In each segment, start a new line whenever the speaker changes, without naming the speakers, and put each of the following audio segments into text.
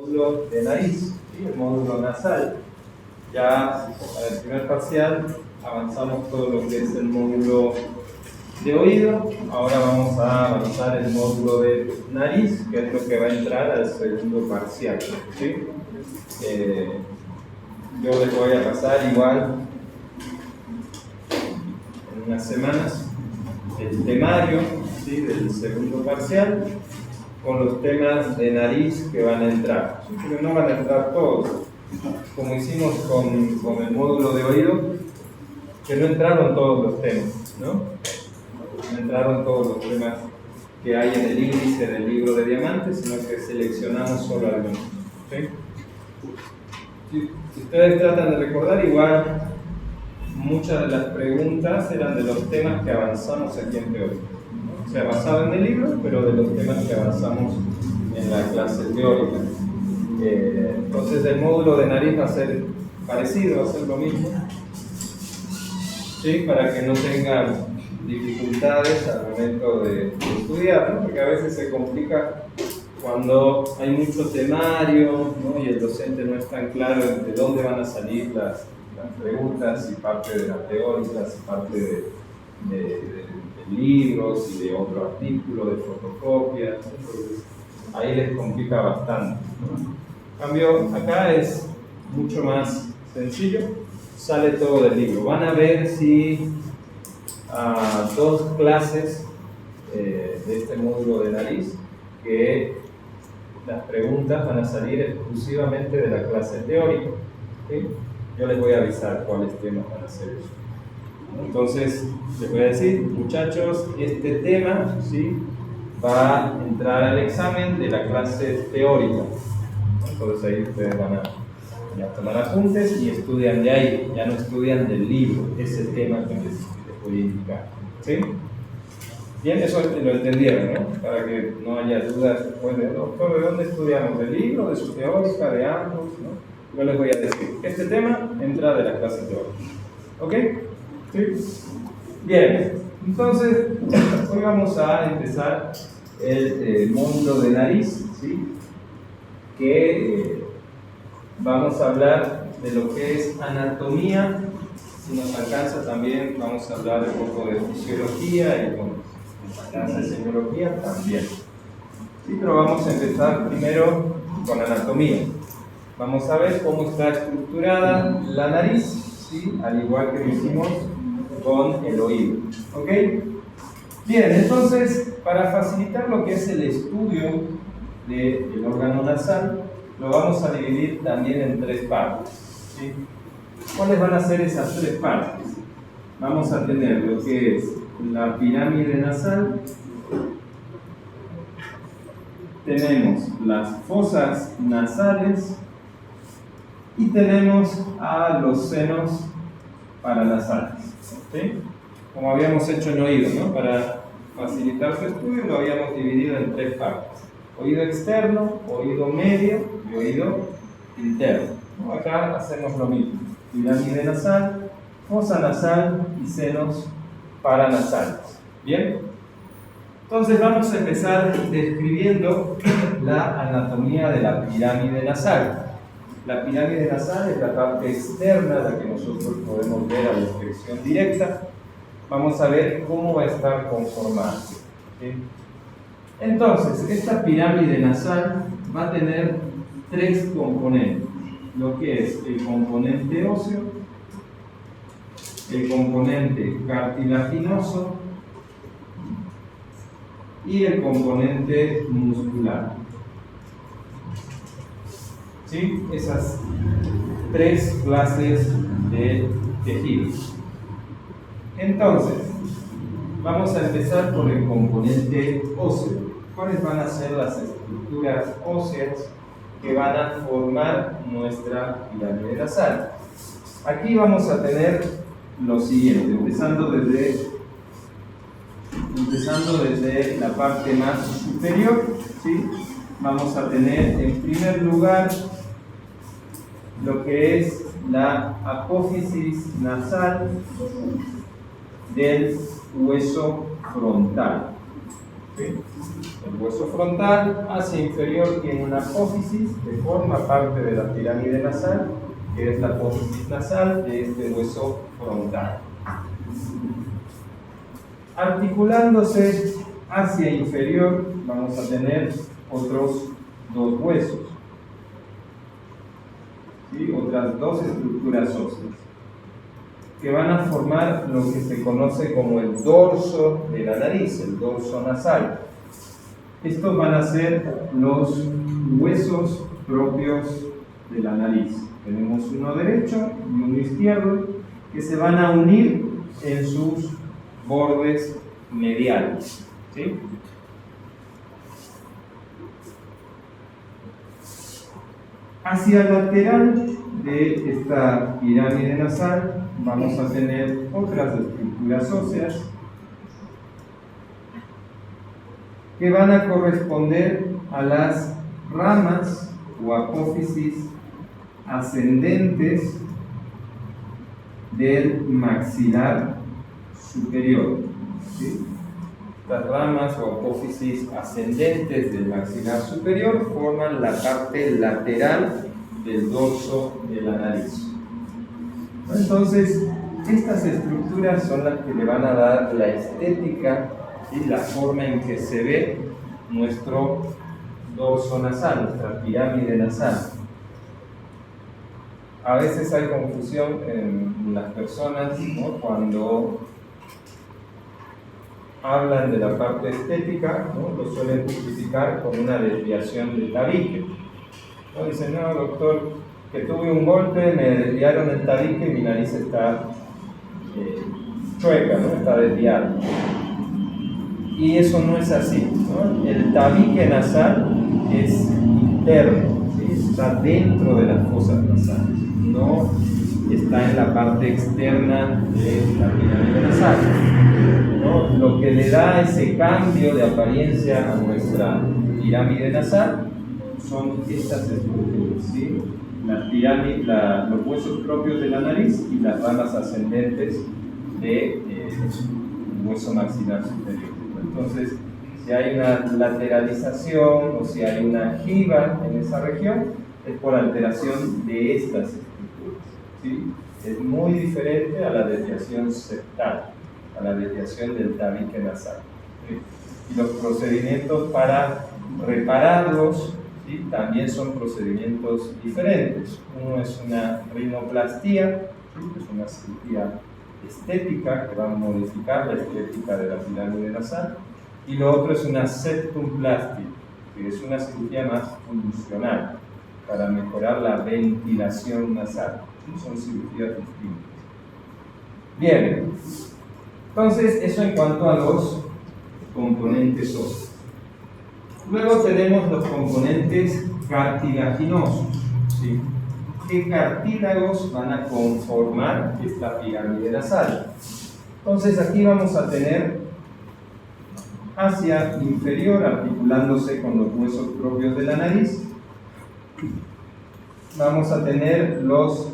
módulo de nariz, ¿sí? El módulo nasal. Ya para el primer parcial avanzamos todo lo que es el módulo de oído. Ahora vamos a avanzar el módulo de nariz, que es lo que va a entrar al segundo parcial, ¿sí? Yo les voy a pasar igual en unas semanas el temario, ¿sí?, del segundo parcial con los temas de nariz que van a entrar, ¿sí? Pero no van a entrar todos, como hicimos con el módulo de oído, que no entraron todos los temas, ¿no? No entraron todos los temas que hay en el índice del libro de diamantes, sino que seleccionamos solo algunos, ¿sí? Si ustedes tratan de recordar, igual muchas de las preguntas eran de los temas que avanzamos aquí en teoría, ¿no? O sea, basado en el libro, pero de los temas que avanzamos en la clase teórica. Entonces el módulo de nariz va a ser parecido, va a ser lo mismo, ¿sí? Para que no tengan dificultades al momento de estudiar, ¿no? Porque a veces se complica cuando hay mucho temario, ¿no? Y el docente no es tan claro de dónde van a salir las preguntas, y parte de las teóricas, y parte de libros y de otro artículo, de fotocopias. Entonces ahí les complica bastante, ¿no? En cambio, acá es mucho más sencillo, sale todo del libro. Van a ver si dos clases de este módulo de nariz, que las preguntas van a salir exclusivamente de la clase teórica, ¿sí? Yo les voy a avisar cuáles temas van a ser ellos. Entonces, les voy a decir, muchachos, este tema, ¿sí?, va a entrar al examen de la clase teórica. Entonces ahí ustedes van a tomar apuntes y estudian de ahí, ya no estudian del libro, ese tema que les voy a indicar, ¿sí? Bien, eso lo entendieron, ¿no? Para que no haya dudas después de, doctor, ¿de dónde estudiamos? ¿Del libro, de su teórica, de ambos? ¿No? Yo les voy a decir, este tema entra de la clase teórica, ¿ok? ¿Sí? Bien, entonces hoy vamos a empezar el módulo de nariz, ¿sí? Que vamos a hablar de lo que es anatomía. Si nos alcanza también vamos a hablar un poco de fisiología y con la semiología también. Sí, pero vamos a empezar primero con anatomía. Vamos a ver cómo está estructurada la nariz, ¿sí?, al igual que lo hicimos con el oído. ¿Ok? Bien, entonces, para facilitar lo que es el estudio del órgano nasal, lo vamos a dividir también en tres partes, ¿sí? ¿Cuáles van a ser esas tres partes? Vamos a tener lo que es la pirámide nasal, tenemos las fosas nasales y tenemos a los senos paranasales, ¿sí? Como habíamos hecho en oído, ¿no? Para facilitar su estudio lo habíamos dividido en tres partes: oído externo, oído medio y oído interno, ¿no? Acá hacemos lo mismo: pirámide nasal, fosa nasal y senos paranasales. ¿Bien? Entonces vamos a empezar describiendo la anatomía de la pirámide nasal. La pirámide nasal es la parte externa, la que nosotros podemos ver a la inspección directa. Vamos a ver cómo va a estar conformada, ¿sí? Entonces, esta pirámide nasal va a tener tres componentes: lo que es el componente óseo, el componente cartilaginoso y el componente muscular. ¿Sí? Esas tres clases de tejidos. Entonces, vamos a empezar por el componente óseo. ¿Cuáles van a ser las estructuras óseas que van a formar nuestra pirámide nasal? Aquí vamos a tener lo siguiente, empezando desde la parte más superior, ¿sí? Vamos a tener en primer lugar lo que es la apófisis nasal del hueso frontal. ¿sí? El hueso frontal hacia inferior tiene una apófisis que forma parte de la pirámide nasal, que es la apófisis nasal de este hueso frontal. Articulándose hacia inferior vamos a tener otros dos huesos, ¿sí? Otras dos estructuras óseas que van a formar lo que se conoce como el dorso de la nariz, el dorso nasal. Estos van a ser los huesos propios de la nariz. Tenemos uno derecho y uno izquierdo que se van a unir en sus bordes mediales, ¿sí? Hacia el lateral de esta pirámide nasal vamos a tener otras estructuras óseas que van a corresponder a las ramas o apófisis ascendentes del maxilar superior, ¿sí? Estas ramas o apófisis ascendentes del maxilar superior forman la parte lateral del dorso de la nariz. Entonces, estas estructuras son las que le van a dar la estética y la forma en que se ve nuestro dorso nasal, nuestra pirámide nasal. A veces hay confusión en las personas, ¿no? Cuando hablan de la parte estética, ¿no? Lo suelen justificar con una desviación del tabique, ¿no? Dicen, no, doctor, que tuve un golpe, me desviaron el tabique y mi nariz está chueca, ¿no? Está desviada. Y eso no es así, ¿no? El tabique nasal es interno, ¿sí? Está dentro de las fosas nasales, no está en la parte externa de la pirámide nasal, ¿no? Lo que le da ese cambio de apariencia a nuestra pirámide nasal son estas estructuras, ¿sí? Los huesos propios de la nariz y las ramas ascendentes del hueso maxilar superior. Entonces, si hay una lateralización o si hay una giba en esa región, es por alteración de estas estructuras, ¿sí? Es muy diferente a la desviación septal, a la desviación del tabique nasal, ¿sí? Y los procedimientos para repararlos, ¿sí? También son procedimientos diferentes. Uno es una rinoplastía, ¿sí? Es una cirugía estética que va a modificar la estética de la pirámide nasal, y lo otro es una septumplastia, que es una cirugía más funcional para mejorar la ventilación nasal, ¿sí? Son cirugías distintas. Bien, entonces eso en cuanto a los componentes óseos. Luego tenemos los componentes cartilaginosos, ¿sí? ¿Qué cartílagos van a conformar esta pirámide nasal? Entonces aquí vamos a tener hacia inferior, articulándose con los huesos propios de la nariz, vamos a tener los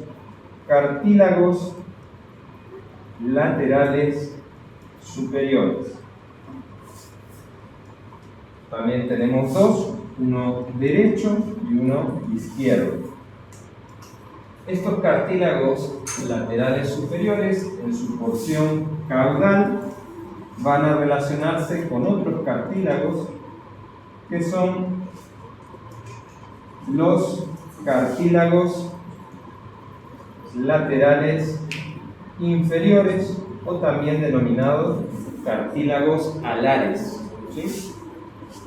cartílagos laterales superiores. También tenemos dos, uno derecho y uno izquierdo. Estos cartílagos laterales superiores, en su porción caudal, van a relacionarse con otros cartílagos que son los cartílagos laterales inferiores, o también denominados cartílagos alares, ¿sí?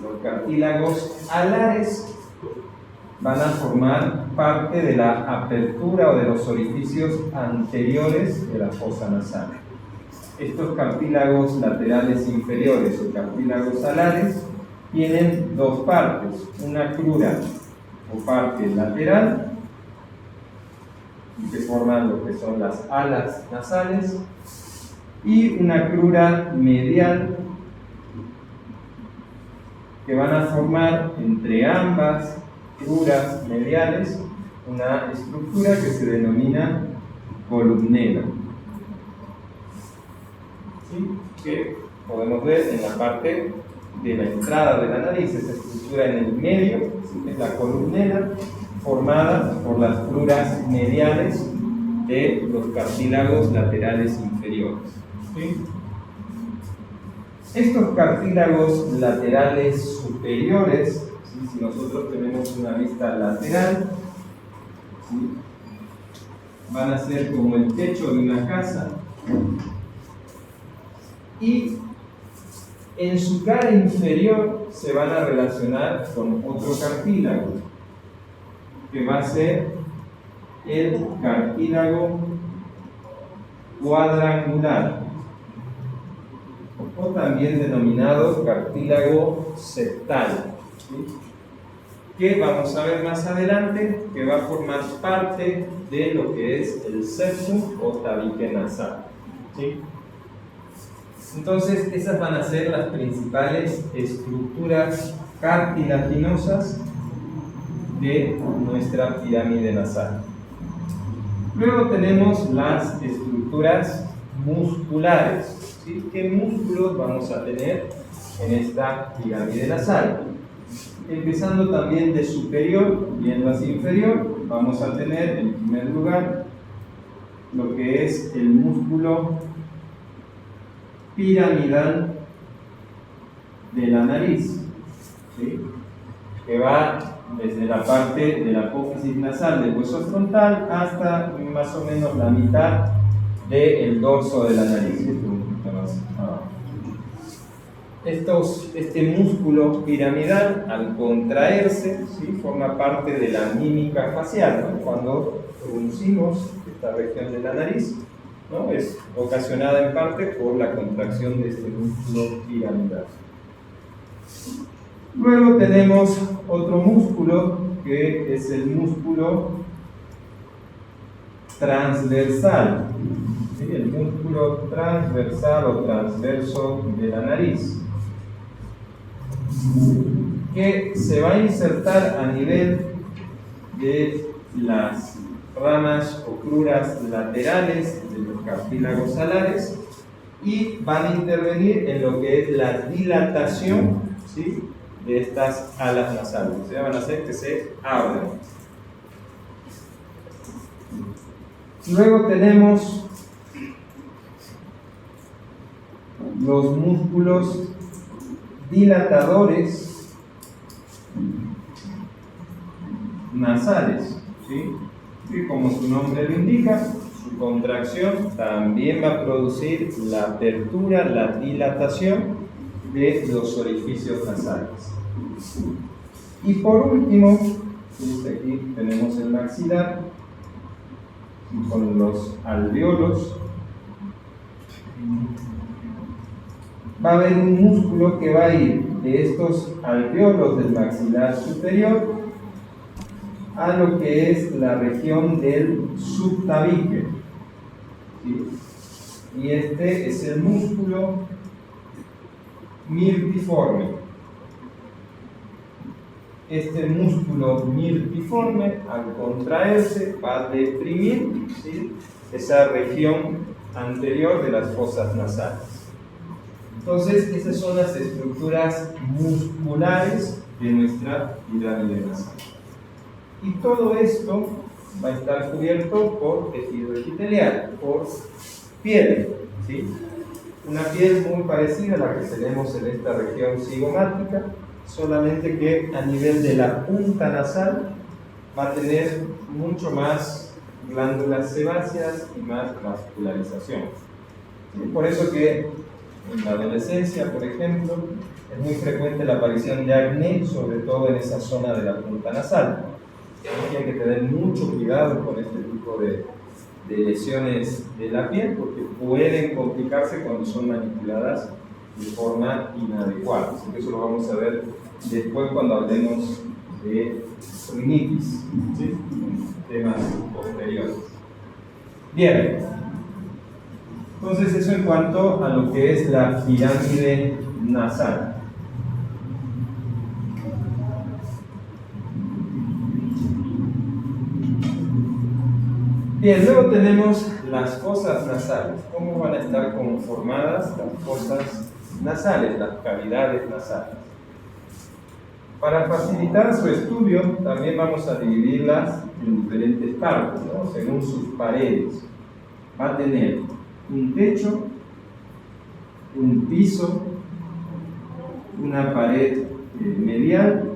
Los cartílagos alares van a formar parte de la apertura o de los orificios anteriores de la fosa nasal. Estos cartílagos laterales inferiores o cartílagos alares tienen dos partes, una crura o parte lateral, que forman lo que son las alas nasales, y una crura medial, que van a formar entre ambas cruras mediales una estructura que se denomina columnela, ¿sí? Que podemos ver en la parte de la entrada de la nariz, esta estructura en el medio, ¿sí? Es la columela formada por las pluras mediales de los cartílagos laterales inferiores. ¿Sí? Estos cartílagos laterales superiores, ¿sí? Si nosotros tenemos una vista lateral, ¿sí? Van a ser como el techo de una casa, y en su cara inferior se van a relacionar con otro cartílago, que va a ser el cartílago cuadrangular, o también denominado cartílago septal, ¿sí? Que vamos a ver más adelante, que va a formar parte de lo que es el septum o tabique nasal, ¿sí? Entonces, esas van a ser las principales estructuras cartilaginosas de nuestra pirámide nasal. Luego tenemos las estructuras musculares, ¿sí? ¿Qué músculos vamos a tener en esta pirámide nasal? Empezando también de superior, yendo hacia inferior, vamos a tener en primer lugar lo que es el músculo piramidal de la nariz, ¿sí? Que va desde la parte de la apófisis nasal del hueso frontal hasta más o menos la mitad del dorso de la nariz. Este músculo piramidal, al contraerse, ¿sí? Forma parte de la mímica facial, ¿no? Cuando fruncimos esta región de la nariz, ¿no? Es ocasionada en parte por la contracción de este músculo piramidal. Luego tenemos otro músculo que es el músculo transversal, ¿sí? El músculo transversal o transverso de la nariz, que se va a insertar a nivel de las ramas o cruras laterales de los cartílagos alares y van a intervenir en lo que es la dilatación, ¿sí? De estas alas nasales. O sea, van a hacer que se abran. Luego tenemos los músculos dilatadores nasales, ¿sí? Y como su nombre lo indica, su contracción también va a producir la apertura, la dilatación de los orificios nasales. Y por último, aquí tenemos el maxilar con los alvéolos. Va a haber un músculo que va a ir de estos alvéolos del maxilar superior a lo que es la región del subtabique, ¿sí? Y este es el músculo mirtiforme. Este músculo mirtiforme, al contraerse, va a deprimir, ¿sí? Esa región anterior de las fosas nasales. Entonces, esas son las estructuras musculares de nuestra pirámide nasal. Y todo esto va a estar cubierto por tejido epitelial, por piel, ¿sí? Una piel muy parecida a la que tenemos en esta región cigomática, solamente que a nivel de la punta nasal va a tener mucho más glándulas sebáceas y más vascularización. ¿Sí? Por eso que en la adolescencia, por ejemplo, es muy frecuente la aparición de acné, sobre todo en esa zona de la punta nasal. Hay que tener mucho cuidado con este tipo de lesiones de la piel, porque pueden complicarse cuando son manipuladas de forma inadecuada. Así que eso lo vamos a ver después cuando hablemos de rinitis, ¿sí? Temas posteriores. Bien, entonces eso en cuanto a lo que es la pirámide nasal. Bien, luego tenemos las fosas nasales. ¿Cómo van a estar conformadas las fosas nasales, las cavidades nasales. Para facilitar su estudio, también vamos a dividirlas en diferentes partes, ¿no? Según sus paredes. Va a tener un techo, un piso, una pared medial,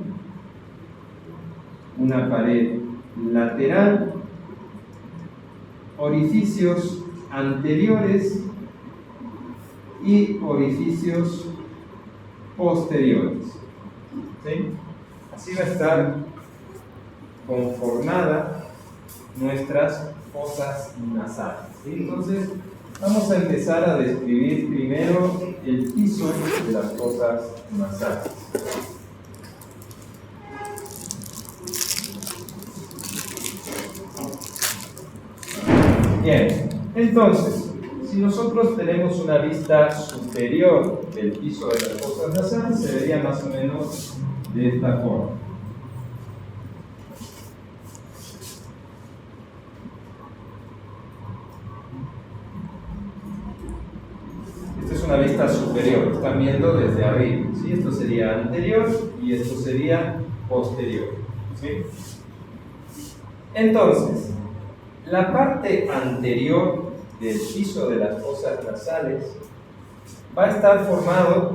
una pared lateral, orificios anteriores y orificios posteriores. ¿Sí? Así va a estar conformada nuestras fosas nasales. ¿Sí? Entonces, vamos a empezar a describir primero el piso de las fosas nasales. Bien, entonces, si nosotros tenemos una vista superior del piso de las fosas nasales, se vería más o menos de esta forma. Esta es una vista superior, están viendo desde arriba, ¿sí? Esto sería anterior y esto sería posterior, ¿sí? Entonces, la parte anterior del piso de las fosas nasales va a estar formado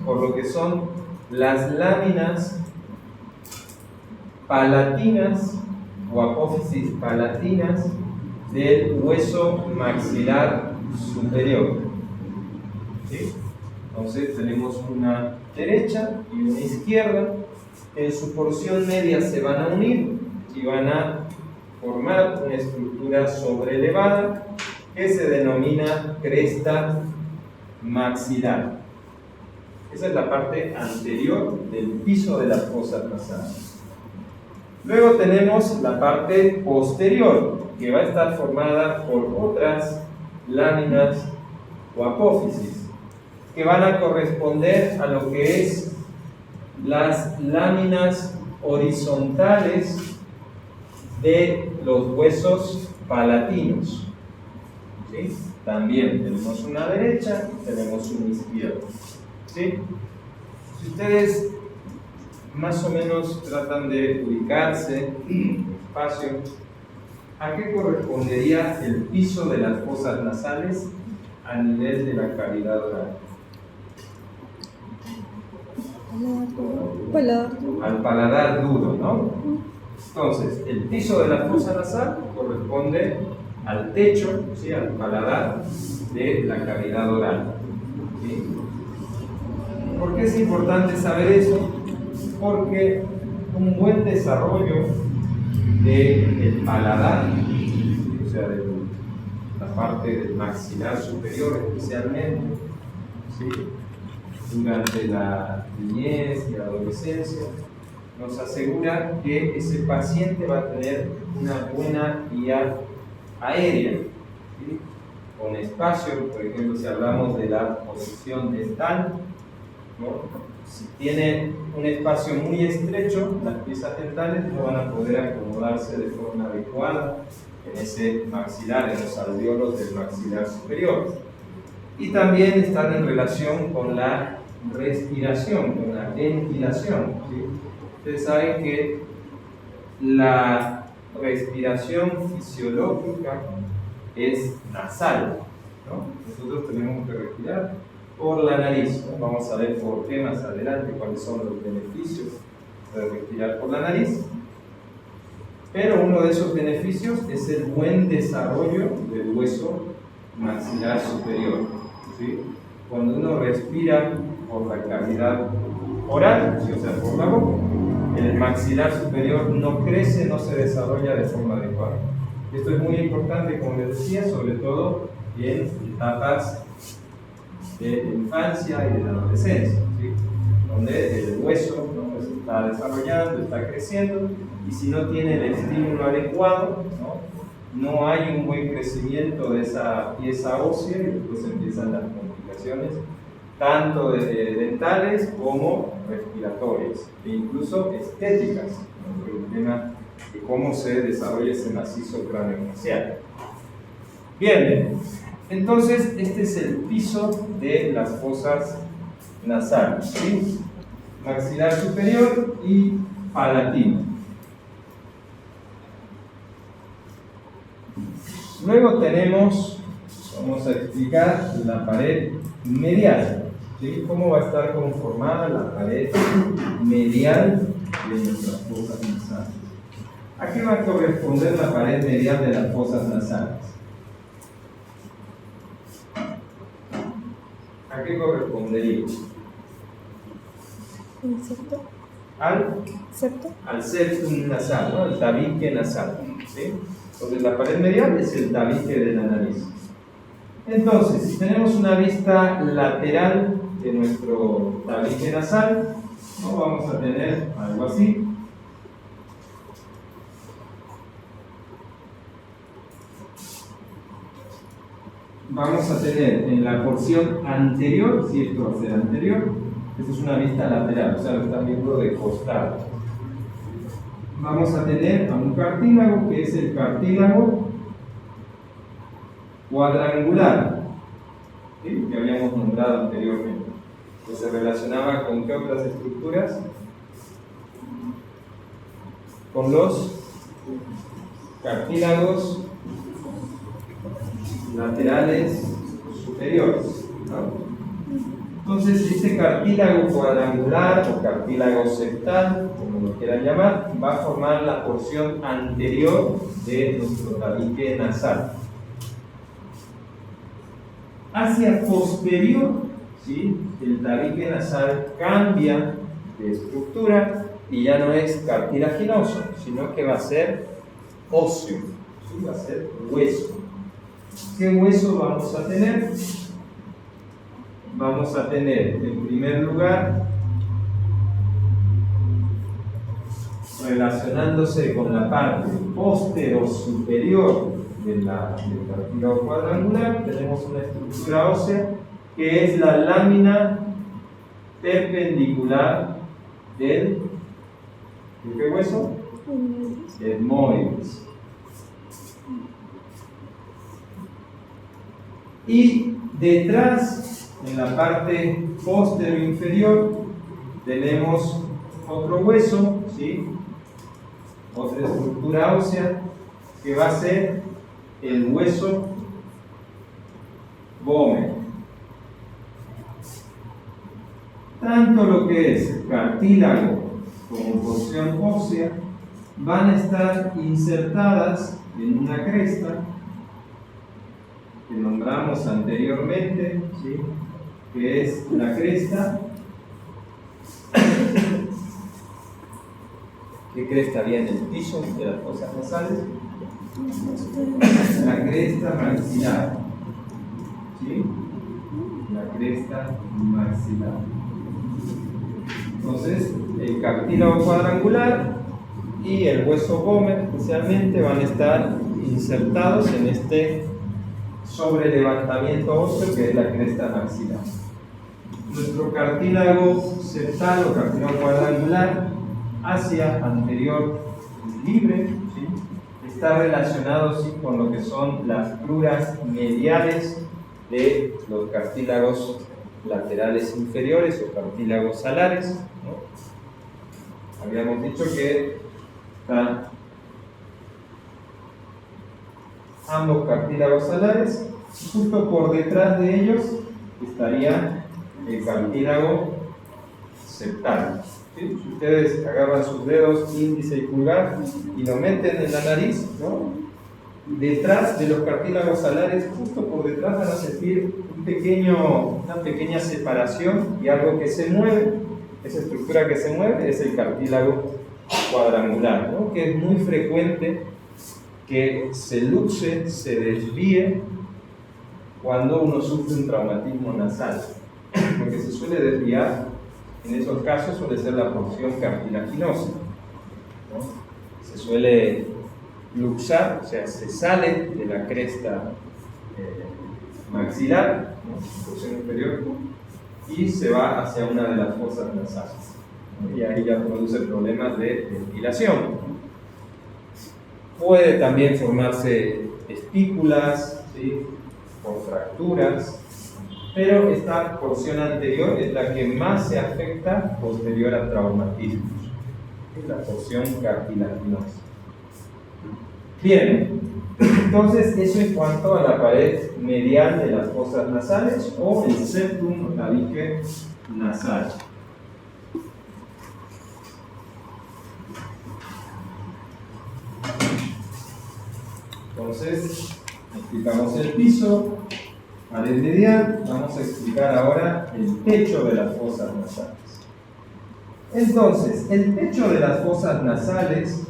por lo que son las láminas palatinas o apófisis palatinas del hueso maxilar superior. ¿Sí? Entonces tenemos una derecha y una izquierda que en su porción media se van a unir y van a formar una estructura sobrelevada que se denomina cresta maxilar. Esa es la parte anterior del piso de las fosas nasales. Luego tenemos la parte posterior, que va a estar formada por otras láminas o apófisis, que van a corresponder a lo que es las láminas horizontales de los huesos palatinos. ¿Sí? También tenemos una derecha y tenemos una izquierda. ¿Sí? Si ustedes más o menos tratan de ubicarse en el espacio, ¿a qué correspondería el piso de las fosas nasales a nivel de la cavidad oral? Al paladar duro, ¿no? Entonces, el piso de la fosa nasal corresponde al techo, ¿sí? Al paladar de la cavidad oral. ¿Sí? ¿Por qué es importante saber eso? Porque un buen desarrollo del paladar, o sea, de la parte del maxilar superior especialmente, ¿sí? Durante la niñez y la adolescencia, nos asegura que ese paciente va a tener una buena vía aérea, ¿sí? Con espacio. Por ejemplo, si hablamos de la posición dental, ¿no? Si tiene un espacio muy estrecho, las piezas dentales no van a poder acomodarse de forma adecuada en ese maxilar, en los alvéolos del maxilar superior. Y también están en relación con la respiración, con la ventilación, ¿sí? Ustedes saben que la respiración fisiológica es nasal, ¿no? Nosotros tenemos que respirar por la nariz, ¿no? Vamos a ver por qué más adelante, cuáles son los beneficios de respirar por la nariz. Pero uno de esos beneficios es el buen desarrollo del hueso maxilar superior, ¿sí? Cuando uno respira por la cavidad oral, ¿sí? O sea, por la boca, el maxilar superior no crece, no se desarrolla de forma adecuada. Esto es muy importante, como les decía, sobre todo en etapas de infancia y de la adolescencia, ¿sí? Donde el hueso, ¿no? Se está desarrollando, está creciendo, y si no tiene el estímulo adecuado, no hay un buen crecimiento de esa pieza ósea, y después empiezan las complicaciones tanto dentales como respiratorias e incluso estéticas, ¿no? Por el tema de cómo se desarrolla ese macizo craneofacial. Bien, entonces este es el piso de las fosas nasal, ¿sí? Maxilar superior y palatino. Luego tenemos, vamos a explicar la pared medial, ¿sí? Cómo va a estar conformada la pared medial de nuestras fosas nasales. ¿A qué va a corresponder la pared medial de las fosas nasales? ¿A qué correspondería?
¿El septo?
Al septum nasal, ¿no? El tabique nasal, ¿sí? Entonces la pared medial es el tabique de la nariz. Entonces, si tenemos una vista lateral de nuestro tabique nasal, ¿no? Vamos a tener algo así. Vamos a tener en la porción anterior, si esto va a ser anterior, esto es una vista lateral, o sea, lo están viendo de costado. Vamos a tener a un cartílago que es el cartílago cuadrangular, ¿sí? Que habíamos nombrado anteriormente, que se relacionaba con qué otras estructuras, con los cartílagos laterales superiores, ¿no? Entonces, este cartílago cuadrangular o cartílago septal, como lo quieran llamar, va a formar la porción anterior de nuestro tabique nasal. Hacia posterior, ¿sí? El tabique nasal cambia de estructura y ya no es cartilaginoso, sino que va a ser óseo, ¿sí? Va a ser hueso. ¿Qué hueso vamos a tener? Vamos a tener, en primer lugar, relacionándose con la parte posterosuperior del cartílago cuadrangular, tenemos una estructura ósea que es la lámina perpendicular ¿de qué hueso? Etmoides. Y detrás, en la parte posterior inferior, tenemos otro hueso, ¿sí? Otra estructura ósea que va a ser el hueso Böhmer. Tanto lo que es cartílago como porción ósea van a estar insertadas en una cresta que nombramos anteriormente, ¿sí? Que es la cresta. ¿Qué cresta había en el piso de las fosas nasales? La cresta maxilar, ¿sí? La cresta maxilar. Entonces, el cartílago cuadrangular y el hueso Böhmer especialmente van a estar insertados en este sobrelevantamiento óseo que es la cresta maxilar. Nuestro cartílago septal o cartílago cuadrangular hacia anterior libre, ¿sí? Está relacionado, ¿sí? Con lo que son las pluras mediales de los cartílagos laterales inferiores o cartílagos alares, ¿no? Habíamos dicho que están ambos cartílagos alares, justo por detrás de ellos estaría el cartílago septal. ¿Sí? Si ustedes agarran sus dedos índice y pulgar y lo meten en la nariz, ¿no? Detrás de los cartílagos alares, justo por detrás van a sentir una pequeña separación y algo que se mueve. Esa estructura que se mueve es el cartílago cuadrangular, ¿no? Que es muy frecuente que se luxe, se desvíe cuando uno sufre un traumatismo nasal. Lo que se suele desviar en esos casos suele ser la porción cartilaginosa, ¿no? Se suele luxar, o sea, se sale de la cresta maxilar, ¿no? Porción inferior, y se va hacia una de las fosas nasales, ¿no? Y ahí ya produce problemas de ventilación. Puede también formarse espículas, ¿sí? Por fracturas, pero esta porción anterior es la que más se afecta posterior al traumatismo, es la porción cartilaginosa. Bien, entonces eso en cuanto a la pared medial de las fosas nasales o el septum tabique nasal. Entonces, explicamos el piso, pared medial, vamos a explicar ahora el techo de las fosas nasales. Entonces, el techo de las fosas nasales,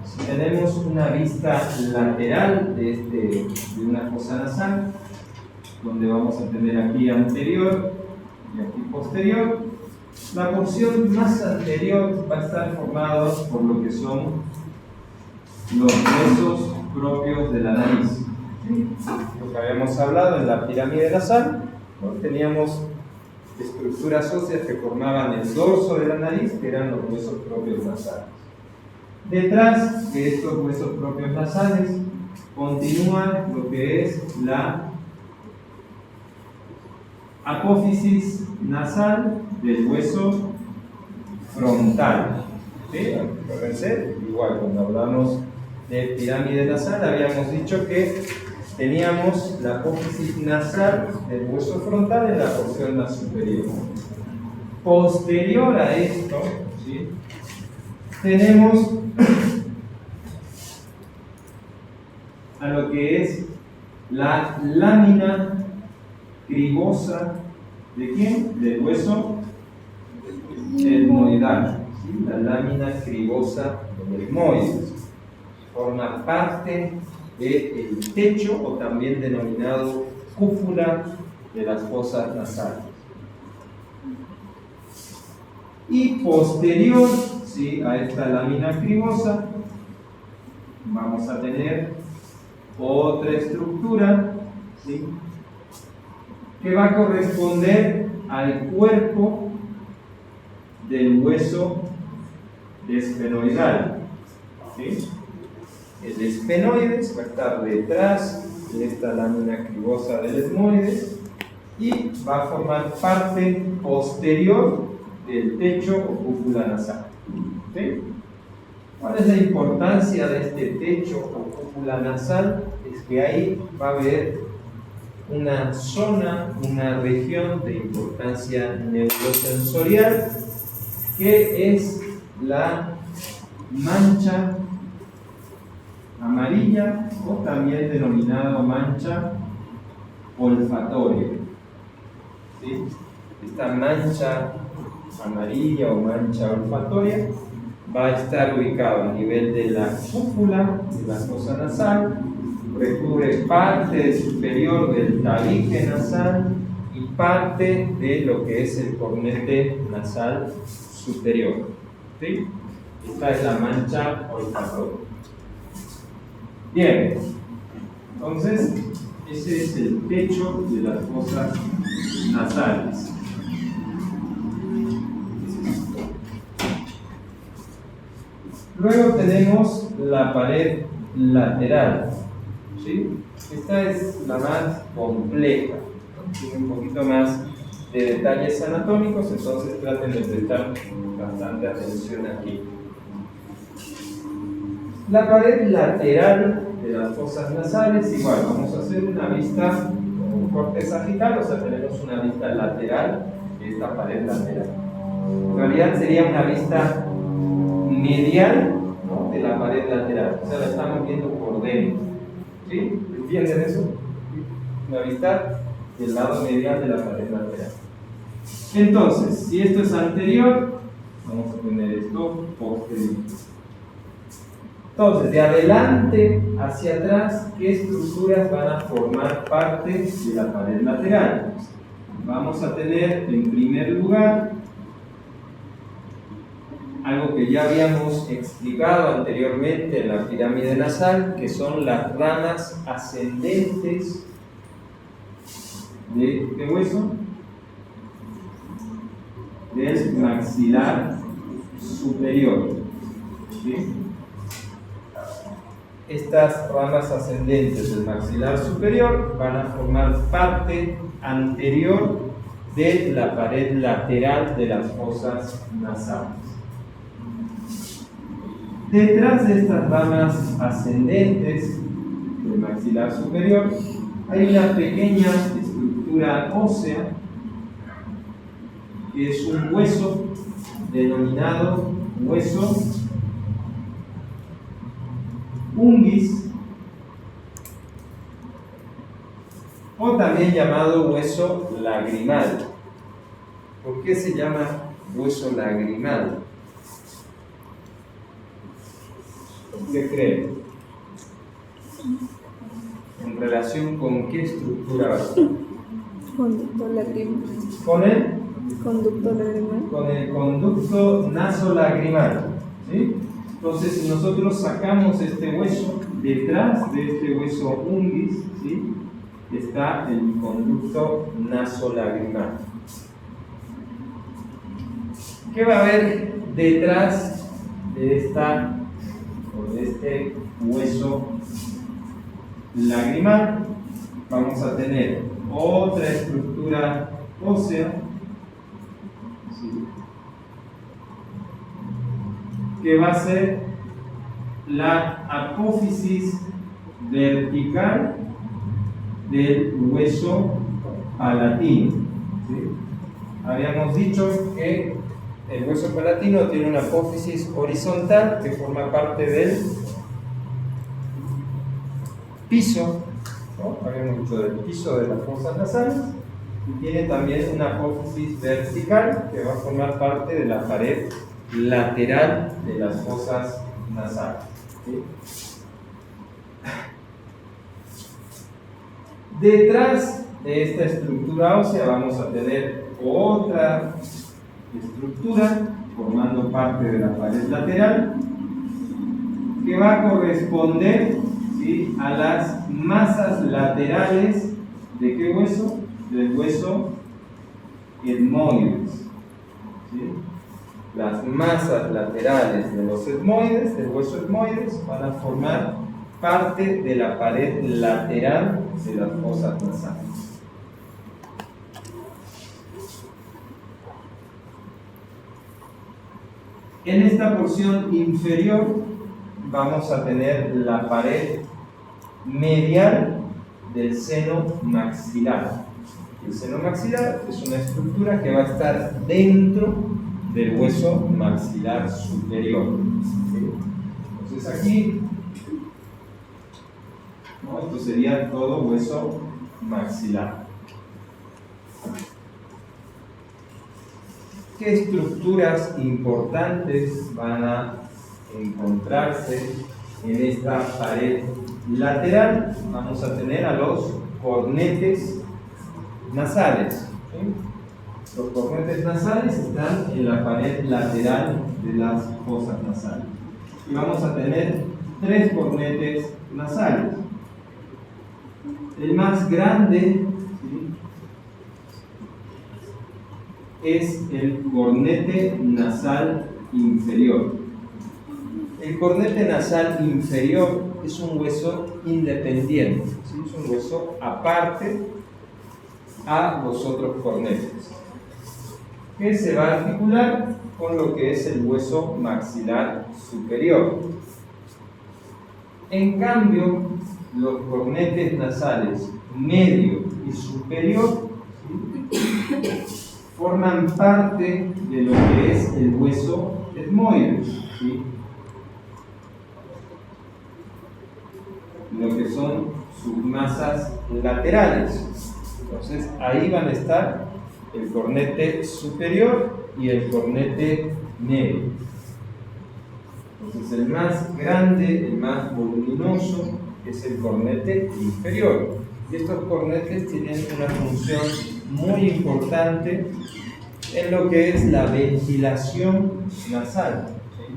si tenemos una vista lateral de una fosa nasal, donde vamos a tener aquí anterior y aquí posterior, la porción más anterior va a estar formada por lo que son los huesos propios de la nariz. Lo que habíamos hablado en la pirámide nasal, ¿no? Teníamos estructuras óseas que formaban el dorso de la nariz, que eran los huesos propios nasales. Detrás de estos huesos propios nasales continúa lo que es la apófisis nasal del hueso frontal. ¿Sí? Acuérdense, igual cuando hablamos de pirámide nasal habíamos dicho que teníamos la apófisis nasal del hueso frontal en la porción más superior. Posterior a esto, ¿sí?, tenemos a lo que es la lámina cribosa, ¿de quién? Del hueso etmoidal, ¿sí? La lámina cribosa del etmoides forma parte del techo o también denominado cúpula de las fosas nasales. Y posterior, ¿sí?, a esta lámina cribosa vamos a tener otra estructura, ¿sí?, que va a corresponder al cuerpo del hueso esfenoidal, ¿sí? El esfenoides va a estar detrás de esta lámina cribosa del etmoides y va a formar parte posterior del techo o cúpula nasal. ¿Sí? ¿Cuál es la importancia de este techo o cúpula nasal? Es que ahí va a haber una zona, una región de importancia neurosensorial, que es la mancha amarilla o también denominada mancha olfatoria. ¿Sí? Esta mancha amarilla o mancha olfatoria va a estar ubicada a nivel de la cúpula de la fosa nasal, recubre parte superior del tabique nasal y parte de lo que es el cornete nasal superior. ¿Sí? Esta es la mancha olfatoria. Bien, entonces ese es el techo de las fosas nasales. Luego tenemos la pared lateral, ¿sí? Esta es la más compleja, ¿no? Tiene un poquito más de detalles anatómicos, entonces traten de prestar bastante atención aquí. La pared lateral de las fosas nasales, igual, vamos a hacer una vista con un corte sagital, o sea, tenemos una vista lateral de esta pared lateral. En realidad sería una vista medial, ¿no?, de la pared lateral, o sea, la estamos viendo por dentro. ¿Sí? ¿Entienden eso? Una vista del lado medial de la pared lateral. Entonces, si esto es anterior, vamos a tener esto posterior. Entonces, de adelante hacia atrás, ¿qué estructuras van a formar parte de la pared lateral? Vamos a tener, en primer lugar, algo que ya habíamos explicado anteriormente en la pirámide nasal, que son las ramas ascendentes de ¿qué hueso? Del maxilar superior. ¿Sí? estas ramas ascendentes del maxilar superior van a formar parte anterior de la pared lateral de las fosas nasales. Detrás de estas ramas ascendentes del maxilar superior hay una pequeña estructura ósea que es un hueso denominado hueso unguis, o también llamado hueso lagrimal. ¿Por qué se llama hueso lagrimal? ¿Por qué creen? ¿En relación con qué estructura va a estar?
Conducto lagrimal.
¿Con el?
Conducto lagrimal.
Con el conducto nasolagrimal, ¿sí? Entonces, si nosotros sacamos este hueso, detrás de este hueso unguis, ¿sí?, está el conducto nasolagrimal. ¿Qué va a haber detrás de este hueso lagrimal? Vamos a tener otra estructura ósea, ¿sí?, que va a ser la apófisis vertical del hueso palatino, ¿sí? Habíamos dicho que el hueso palatino tiene una apófisis horizontal que forma parte del piso, ¿no? Habíamos dicho del piso de las fosas nasales, y tiene también una apófisis vertical que va a formar parte de la pared lateral de las fosas nasales, ¿sí? Detrás de esta estructura ósea vamos a tener otra estructura formando parte de la pared lateral que va a corresponder, ¿sí?, a las masas laterales de ¿qué hueso? Del hueso etmoides, ¿sí? Las masas laterales de los etmoides, del hueso etmoides, van a formar parte de la pared lateral de las fosas nasales. En esta porción inferior vamos a tener la pared medial del seno maxilar. El seno maxilar es una estructura que va a estar dentro del hueso maxilar superior, ¿sí? Entonces aquí, ¿no?, esto sería todo hueso maxilar. ¿Qué estructuras importantes van a encontrarse en esta pared lateral? Vamos a tener a los cornetes nasales, ¿sí? Los cornetes nasales están en la pared lateral de las fosas nasales. Y vamos a tener 3 cornetes nasales. El más grande, ¿sí?, es el cornete nasal inferior. El cornete nasal inferior es un hueso independiente, ¿sí?, es un hueso aparte a los otros cornetes, que se va a articular con lo que es el hueso maxilar superior. En cambio, los cornetes nasales medio y superior, ¿sí?, forman parte de lo que es el hueso etmoide, ¿sí?, lo que son sus masas laterales. Entonces ahí van a estar el cornete superior y el cornete medio. Entonces el más grande, el más voluminoso, es el cornete inferior. Y estos cornetes tienen una función muy importante en lo que es la ventilación nasal, ¿sí?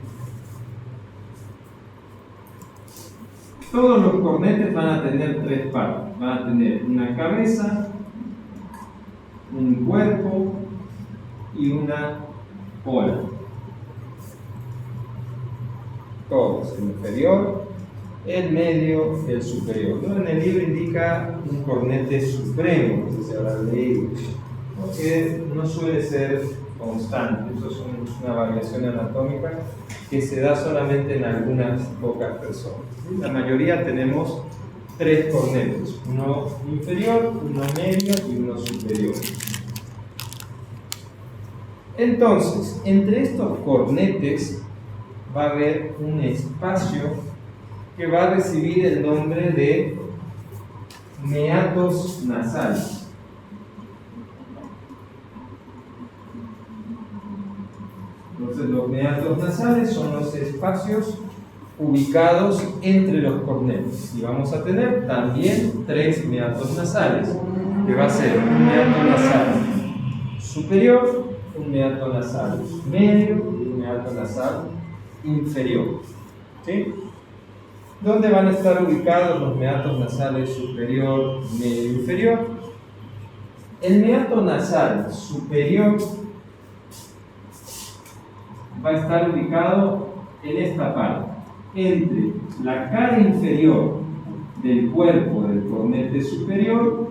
Todos los cornetes van a tener 3 partes. Van a tener una cabeza, un cuerpo y una cola. Todos, el inferior, el medio, el superior. ¿No? En el libro indica un cornete supremo, no sé si habrán leído, ¿no? Que no suele ser constante, eso es una variación anatómica que se da solamente en algunas pocas personas. ¿Sí? La mayoría tenemos 3 cornetes, uno inferior, uno medio y uno superior. Entonces, entre estos cornetes va a haber un espacio que va a recibir el nombre de meatos nasales. Entonces, los meatos nasales son los espacios ubicados entre los cornetes. Y vamos a tener también 3 meatos nasales, que va a ser un meato nasal superior, un meato nasal medio y un meato nasal inferior. ¿Sí? ¿Dónde van a estar ubicados los meatos nasales superior, medio e inferior? El meato nasal superior va a estar ubicado en esta parte, entre la cara inferior del cuerpo del cornete superior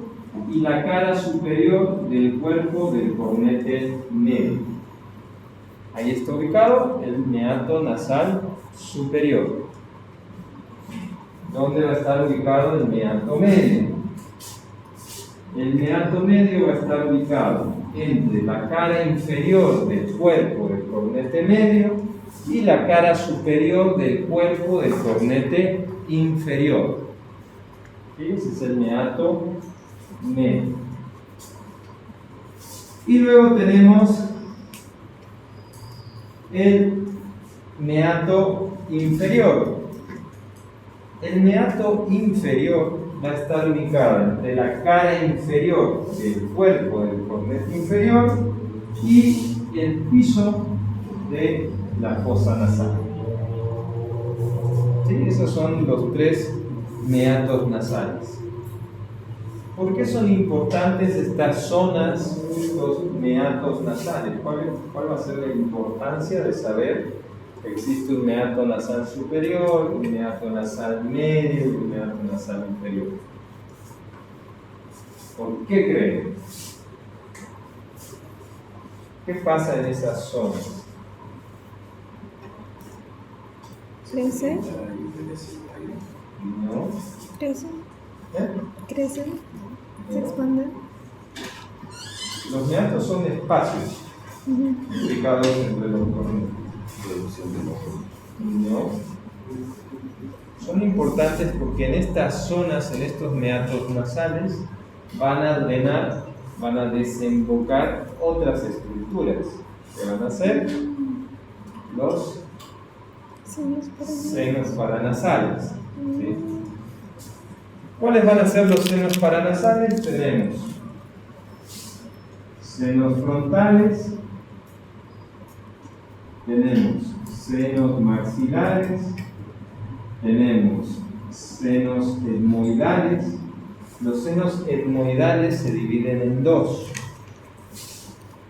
y la cara superior del cuerpo del cornete medio. Ahí está ubicado el meato nasal superior. ¿Dónde va a estar ubicado el meato medio? El meato medio va a estar ubicado entre la cara inferior del cuerpo del cornete medio y la cara superior del cuerpo del cornete inferior. ¿Sí? Ese es el meato medio. Y luego tenemos el meato inferior. El meato inferior va a estar ubicado entre la cara inferior del cuerpo del cornete inferior y el piso de la fosa nasal. ¿Sí? Esos son los 3 meatos nasales. ¿Por qué son importantes estas zonas, estos meatos nasales? ¿Cuál va a ser la importancia de saber que existe un meato nasal superior, un meato nasal medio y un meato nasal inferior? ¿Por qué creen? ¿Qué pasa en esas zonas?
¿Crece?
¿No?
¿Crece?
¿Eh?
¿Crece? ¿Se expande?
Los meatos son espacios ubicados entre los cornetes. No. Son importantes porque en estas zonas, en estos meatos nasales, van a drenar, van a desembocar otras estructuras que van a ser los senos paranasales. ¿Sí? ¿Cuáles van a ser los senos paranasales? Tenemos senos frontales, tenemos senos maxilares, tenemos senos etmoidales. Los senos etmoidales se dividen en 2: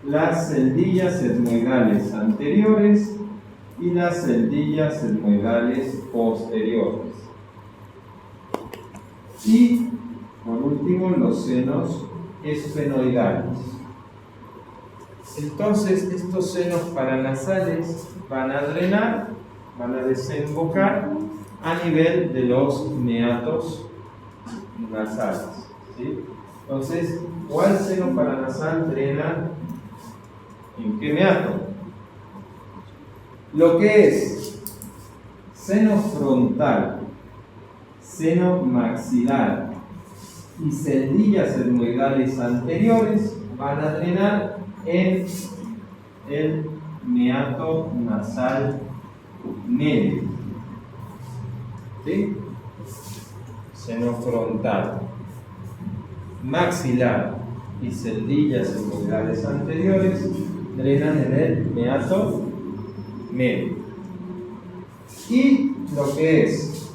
las celdillas etmoidales anteriores y las celdillas etmoidales posteriores. Y por último, los senos esfenoidales. Entonces, estos senos paranasales van a drenar, van a desembocar a nivel de los meatos nasales. ¿Sí? Entonces, ¿cuál seno paranasal drena en qué meato? Lo que es seno frontal, seno maxilar y celdillas etmoidales anteriores van a drenar en el meato nasal medio. ¿Sí? Seno frontal, maxilar y celdillas etmoidales anteriores drenan en el meato medio. Y lo que es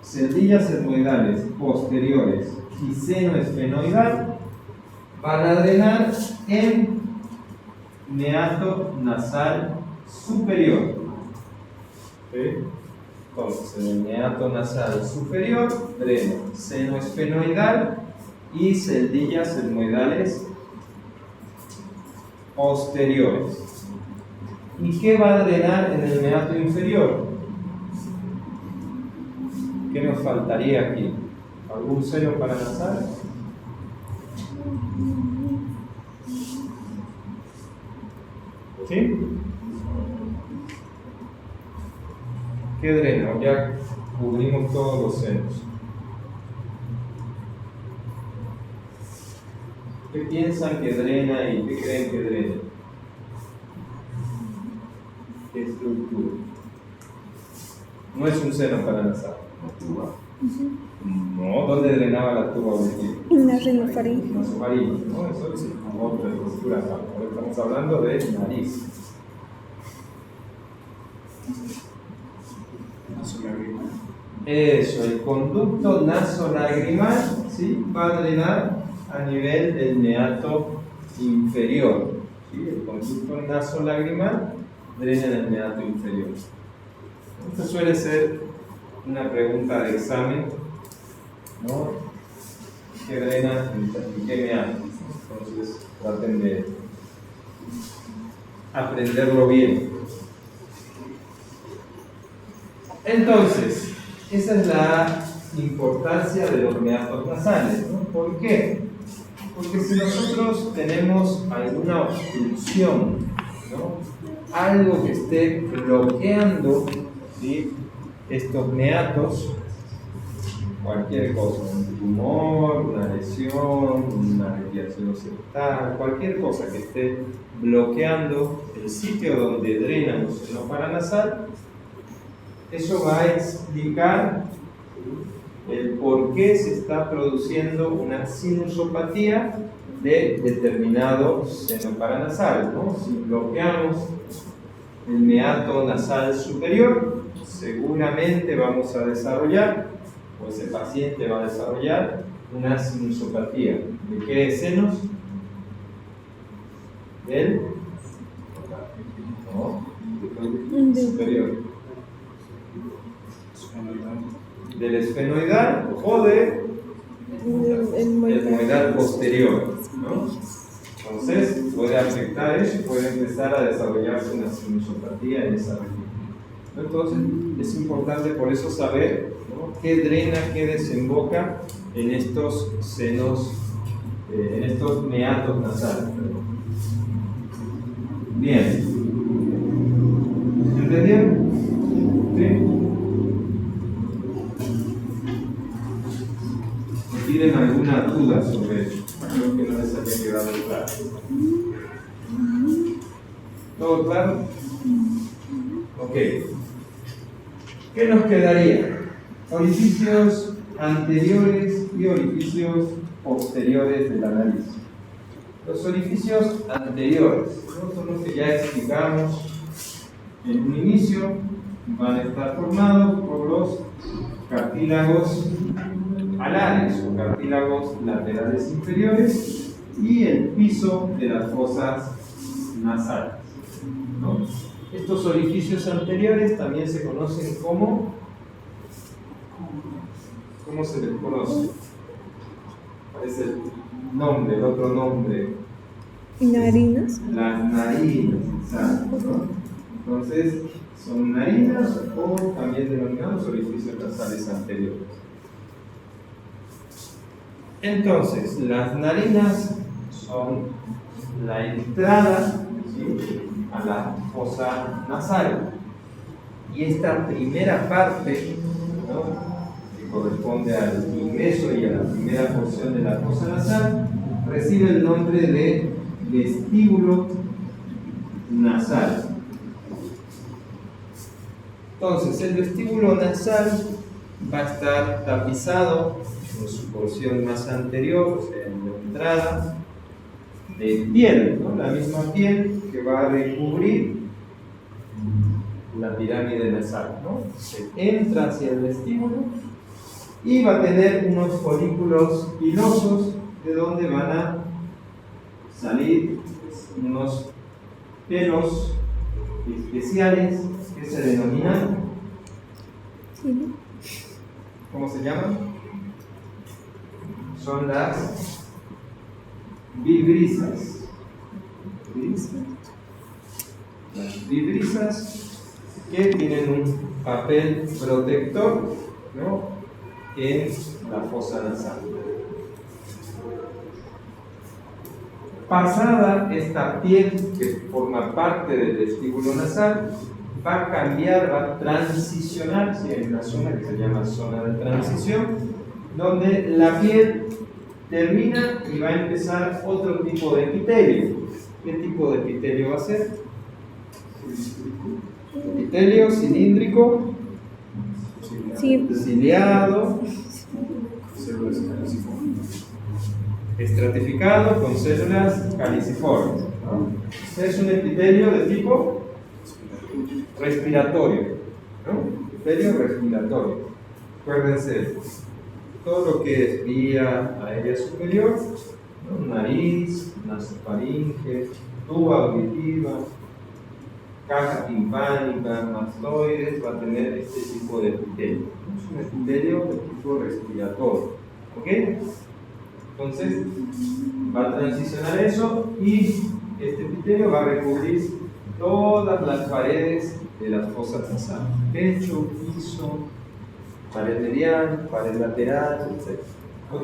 celdillas etmoidales posteriores y seno esfenoidal van a drenar en meato nasal superior. ¿Sí? Entonces, en el meato nasal superior drena seno esfenoidal y celdillas etmoidales posteriores. ¿Y qué va a drenar en el meato inferior? ¿Qué nos faltaría aquí? ¿Algún seno paranasal? ¿Sí? ¿Qué drena? Ya cubrimos todos los senos. ¿Qué piensan que drena y qué creen que drena? ¿Qué estructura? No es un seno paranasal.
La tuba.
No, ¿dónde drenaba la tuba auditiva?
Una rinofaringe.
Nasofaringe, ¿no? Eso es otra estructura. Ahora estamos hablando de nariz.
Nasolagrimal.
Eso, el conducto nasolagrimal, ¿sí? Va a drenar a nivel del meato inferior. ¿Sí? El conducto nasolagrimal drena en el meato inferior. Esto suele ser una pregunta de examen, ¿no? ¿Qué drena y qué meato? Entonces traten de aprenderlo bien. Entonces, esa es la importancia de los meatos nasales, ¿no? ¿Por qué? Porque si nosotros tenemos alguna obstrucción, ¿no? Algo que esté bloqueando, ¿sí? Estos meatos, cualquier cosa, un tumor, una lesión, una desviación septal, cualquier cosa que esté bloqueando el sitio donde drena el seno paranasal, eso va a explicar el por qué se está produciendo una sinusopatía de determinado seno paranasal, ¿no? Si bloqueamos el meato nasal superior, seguramente vamos a desarrollar, o ese paciente va a desarrollar, una sinusopatía. ¿De qué senos? ¿Del? No, del superior. Del esfenoidal o del etmoidal posterior, ¿no? Entonces puede afectar eso y puede empezar a desarrollarse una sinusopatía en esa región. Entonces es importante por eso saber, ¿no? Qué drena, qué desemboca en estos senos, en estos meatos nasales. Bien. ¿Entendieron? ¿Sí? ¿Tienen alguna duda sobre eso? Creo que no les haya quedado claro. ¿Todo claro? Ok. ¿Qué nos quedaría? Orificios anteriores y orificios posteriores de la nariz. Los orificios anteriores, ¿no? Son los que ya explicamos en un inicio, van a estar formados por los cartílagos alares o cartílagos laterales inferiores y el piso de las fosas nasales, ¿no? Estos orificios anteriores también se conocen como, ¿cómo se les conoce? ¿Cuál es el nombre, el otro nombre?
Narinas.
Las narinas, exacto, ¿no? Entonces, son narinas o también denominados orificios nasales anteriores. Entonces, las narinas son la entrada, ¿sí?, a la fosa nasal. Y esta primera parte, ¿no?, que corresponde al ingreso y a la primera porción de la fosa nasal, recibe el nombre de vestíbulo nasal. Entonces, el vestíbulo nasal va a estar tapizado en su porción más anterior, o sea, en la entrada, de piel, ¿no? La misma piel que va a recubrir la pirámide nasal, ¿no? Se entra hacia el vestíbulo y va a tener unos folículos pilosos de donde van a salir unos pelos especiales que se denominan
Sí.
¿Cómo se llaman? Son las vibrisas. Las vibrisas que tienen un papel protector, ¿no?, en la fosa nasal. Pasada esta piel que forma parte del vestíbulo nasal, va a cambiar, va a transicionar, ¿sí?, en una zona que se llama zona de transición, donde la piel termina y va a empezar otro tipo de epitelio. ¿Qué tipo de epitelio va a ser? Epitelio cilíndrico,
Sí.
ciliado, estratificado con células caliciformes, ¿no? Es un epitelio de tipo respiratorio, ¿no? Epitelio respiratorio. Acuérdense, todo lo que es vía aérea superior, ¿no?, nariz, nasofaringe, tuba auditiva, caja timpánica, mastoides, va a tener este tipo de epitelio. Es un epitelio de tipo respiratorio. ¿Ok? Entonces, va a transicionar eso y este epitelio va a recubrir todas las paredes de las fosas nasales: pecho, piso, pared medial, pared lateral, etc. ¿Ok?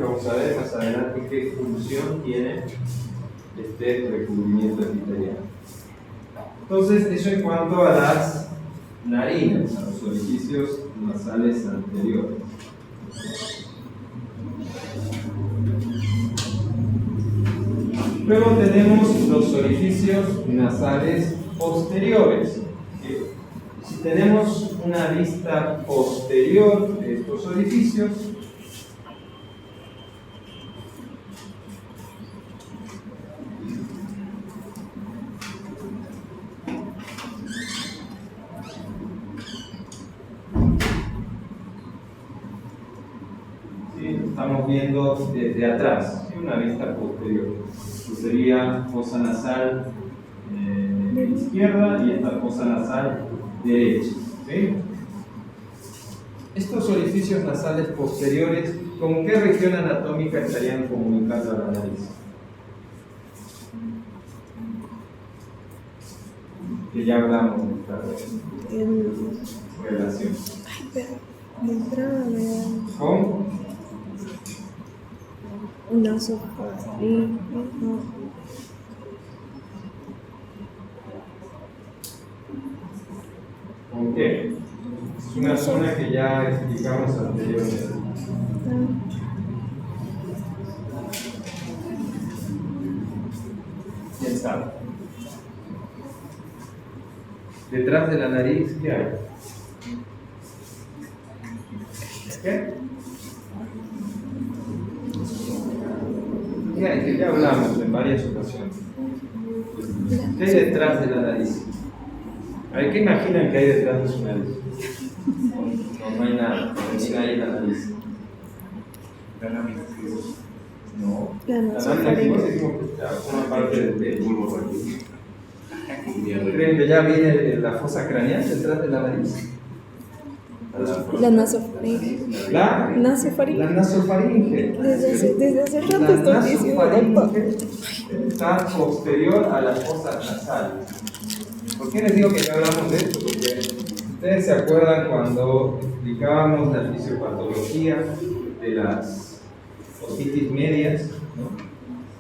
Vamos a ver más adelante qué función tiene este recubrimiento epitelial. Entonces, eso en cuanto a las narinas, a los orificios nasales anteriores. Luego tenemos los orificios nasales posteriores. Si tenemos una vista posterior de estos orificios, estamos viendo desde atrás, una vista posterior. Esto sería fosa nasal izquierda y esta fosa nasal derecha. ¿Sí? Estos orificios nasales posteriores, ¿con qué región anatómica estarían comunicando a la nariz? Que ya hablamos de esta relación. ¿Con?
Nasofaringe.
¿Con qué? Es una zona que ya explicamos anteriormente. ¿Quién sabe? Detrás de la nariz, ¿qué hay? ¿Qué? ¿Qué hay? Que ya hablamos en varias ocasiones. ¿Qué hay detrás de la nariz? A ver, ¿qué imaginan que hay detrás de su nariz? No hay nada. Termina ahí la nariz. La lámina. No. La lámina es una parte del pelo. ¿Creen que ya viene la fosa craneal detrás de la nariz?
La nasofaringe.
La nasofaringe.
Desde hace rato estoy diciendo, doctor.
Está posterior a las fosas nasales. ¿Por qué les digo que ya hablamos de esto? Porque ustedes se acuerdan cuando explicábamos la fisiopatología de las otitis medias, ¿no?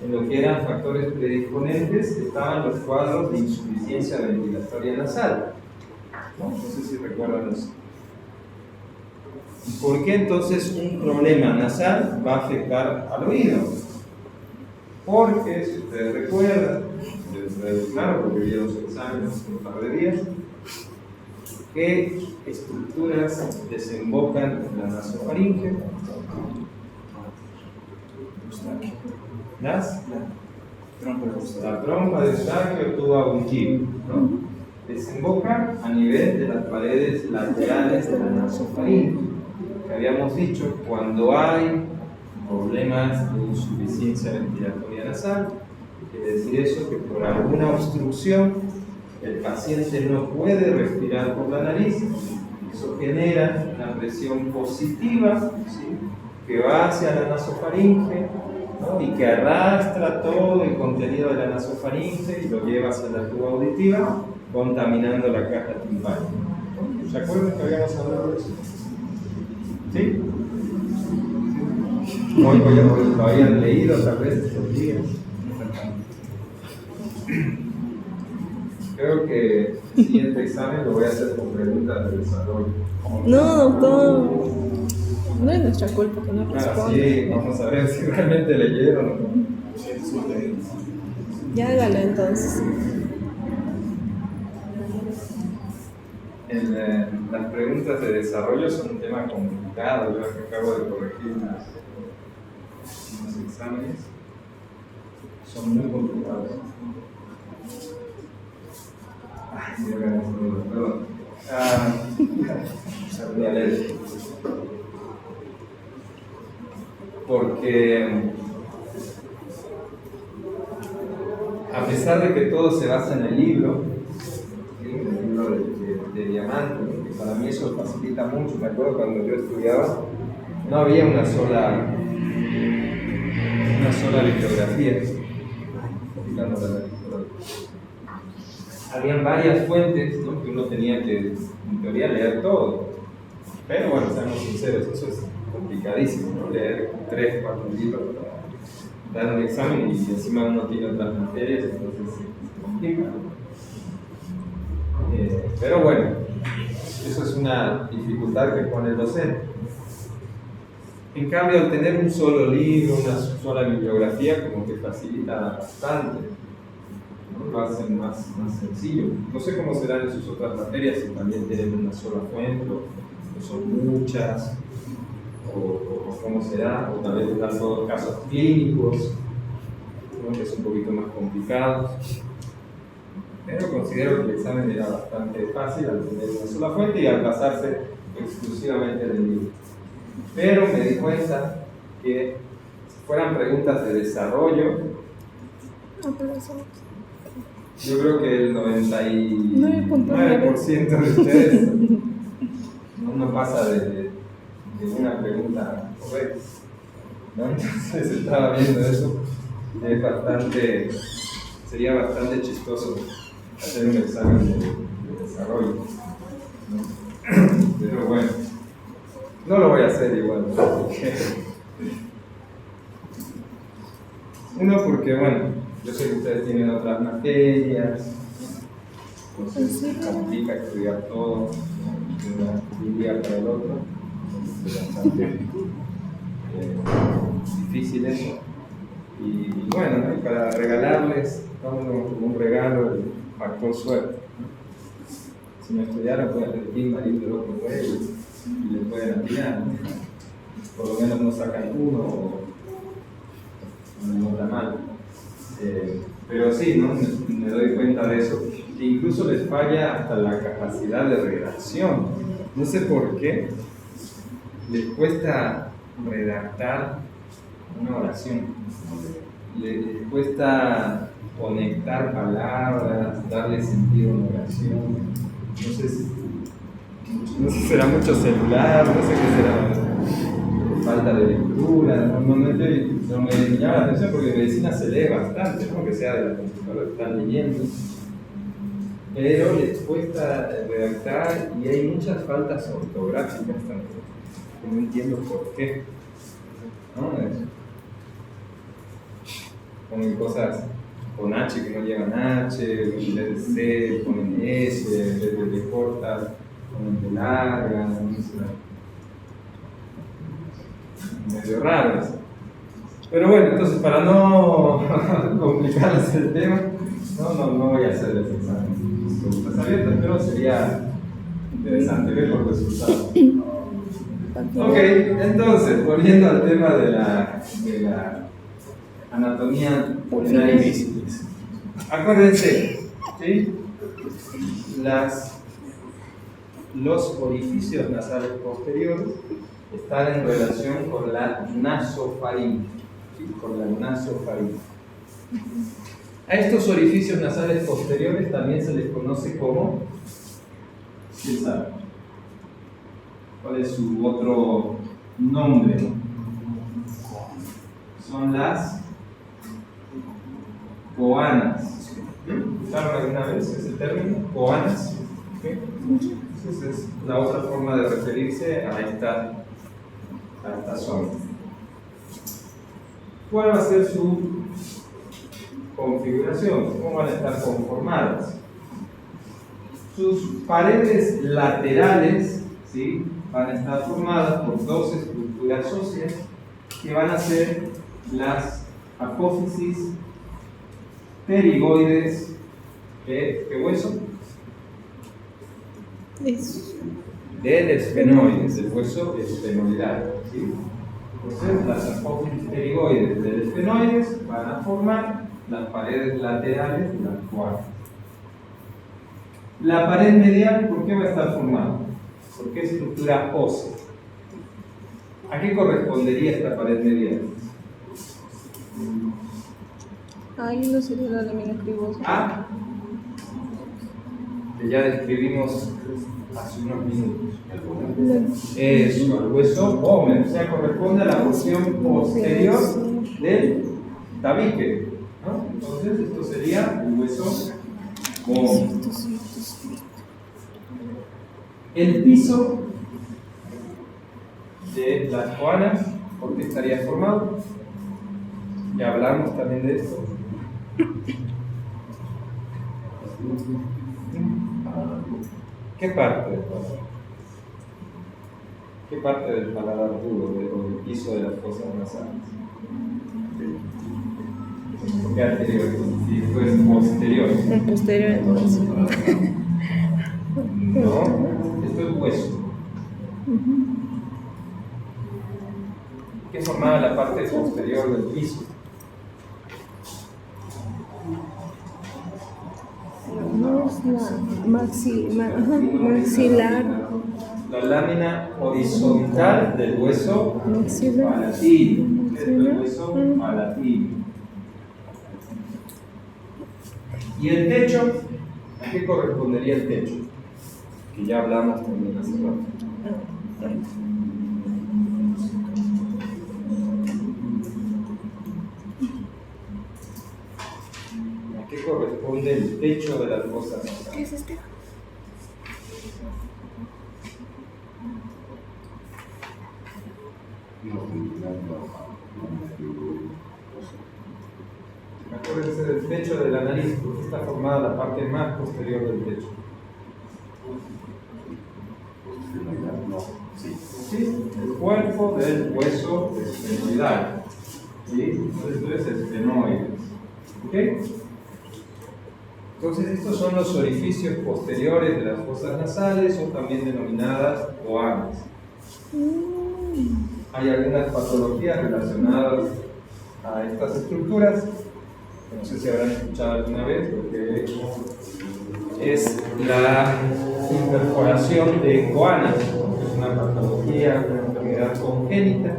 En lo que eran factores predisponentes estaban los cuadros de insuficiencia ventilatoria nasal, ¿no? No sé si recuerdan eso. ¿Por qué entonces un problema nasal va a afectar al oído? Porque, si ustedes recuerdan, claro, porque vieron los exámenes hace un par de días, ¿qué estructuras desembocan en la nasofaringe? La trompa de Eustaquio, tuba auditiva, ¿no? Desemboca a nivel de las paredes laterales de la nasofaringe. Que habíamos dicho, cuando hay problemas de insuficiencia ventilatoria nasal, quiere decir eso que por alguna obstrucción el paciente no puede respirar por la nariz, Eso genera una presión positiva, ¿sí?, que va hacia la nasofaringe, ¿no?, y que arrastra todo el contenido de la nasofaringe y lo lleva hacia la tuba auditiva, contaminando la caja timpánica. ¿Se acuerdan que habíamos hablado de eso? ¿Sí? Hoy lo habían leído tal vez estos días. Creo que el siguiente examen lo voy a hacer con preguntas de desarrollo.
No, doctor. No es nuestra culpa que no responde.
Sí, vamos a ver si realmente leyeron o no.
Ya hágalo entonces.
Las preguntas de desarrollo son un tema complicado. Yo acabo de corregir unos exámenes. Son muy complicados. Ay, sí, perdón. Voy a leer. Porque a pesar de que todo se basa en el libro, ¿sí?, en el libro de Diamante, que para mí eso facilita mucho. Me acuerdo cuando yo estudiaba, no había una sola bibliografía. Habían varias fuentes, ¿no?, que uno tenía que, en teoría, leer todo. Pero bueno, seamos sinceros, eso es complicadísimo, ¿no?, leer 3, 4 libros para dar un examen y encima uno tiene otras materias, entonces se complica. Pero bueno, eso es una dificultad que pone el docente. En cambio, al tener un solo libro, una sola bibliografía, como que facilita bastante, ¿no?, lo hacen más sencillo. No sé cómo serán en sus otras materias, si también tienen una sola fuente, o son muchas, o cómo será, o tal vez están todos casos clínicos, ¿no?, que es un poquito más complicado. Pero considero que el examen era bastante fácil al tener una sola fuente y al basarse exclusivamente del libro. Pero me di cuenta que si fueran preguntas de desarrollo, yo creo que el 99% de ustedes no pasa de una pregunta correcta, ¿no? Entonces estaba viendo eso, sería bastante chistoso hacer un examen de desarrollo, ¿no? Pero bueno, no lo voy a hacer igual, ¿no? Uno, porque bueno, yo sé que ustedes tienen otras materias, entonces se complica estudiar todo, ¿no?, de un día para el otro, entonces es bastante difícil eso. Y bueno, ¿no?, para regalarles, como un regalo, el factor suerte, ¿no? Si no estudiaran, pueden repetir marido de otro juego y les pueden atinar, ¿no? Por lo menos no sacan uno o no da mal. Pero sí, ¿no?, me doy cuenta de eso. Que incluso les falla hasta la capacidad de redacción. No sé por qué les cuesta redactar una oración. Les cuesta conectar palabras, darle sentido a una oración. No sé si será mucho celular, no sé qué será, falta de lectura. No me llama la atención porque en medicina se lee bastante, ¿no?, que sea de la computadora que están leyendo. Pero les cuesta redactar y hay muchas faltas ortográficas también, que no entiendo por qué, ¿no? Ponen cosas con H que no llevan H, en vez de C ponen S, en vez de corta ponen de larga, no sé. Medio raro eso. Pero bueno, entonces para no complicarles el tema, no voy a hacer ese examen. Preguntas abiertas, pero sería interesante ver los resultados. Ok, entonces, volviendo al tema de la anatomía pulmonar. Acuérdense, ¿sí?, los orificios nasales posteriores están en relación con la nasofaringe, ¿sí?, con la nasofaringe. A estos orificios nasales posteriores también se les conoce como, ¿quién sabe? ¿Cuál es su otro nombre? Son las coanas. ¿Escucharon alguna vez ese término? Coanas. ¿Okay? Esa es la otra forma de referirse a esta zona. ¿Cuál va a ser su configuración? ¿Cómo van a estar conformadas? Sus paredes laterales, ¿sí?, van a estar formadas por dos estructuras óseas que van a ser las apófisis pterigoides. ¿Qué hueso? Del esfenoides, del hueso esfenoidal, ¿sí? Entonces, las apófisis pterigoides del esfenoides van a formar las paredes laterales de las coanas. La pared medial, ¿por qué va a estar formada? ¿Por qué estructura ósea? ¿A qué correspondería esta pared medial?
Ahí no sería la lámina cribosa.
A, que ya describimos hace unos minutos. Eso, al hueso pómez, o sea, corresponde a la porción posterior del tabique, ¿no? Entonces, esto sería el hueso pómez. El piso de las coanas, ¿por qué estaría formado? Ya hablamos también de esto. ¿Qué parte del paladar? ¿Qué parte del paladar duro o del piso de las fosas nasales? ¿Qué anterior? Y después posterior.
El posterior entonces.
No, esto es hueso. ¿Qué formaba la parte posterior del piso?
No es la maxilar.
La lámina horizontal del hueso
Maxilar.
palatino. ¿Qué es el hueso palatino? ¿Y el techo? ¿A qué correspondería el techo? Que ya hablamos también hace rato. ¿A qué corresponde el techo de las fosas nasales?
¿Qué es este?
Acuérdense del techo de la nariz, porque está formada la parte más posterior del techo. ¿Sí? El cuerpo del hueso esfenoidal. ¿Sí? Entonces esto es esfenoides. ¿Ok? Entonces estos son los orificios posteriores de las fosas nasales, o también denominadas coanas. Hay algunas patologías relacionadas a estas estructuras, que no sé si habrán escuchado alguna vez, porque es la imperforación de coanas. Es una patología, una enfermedad congénita,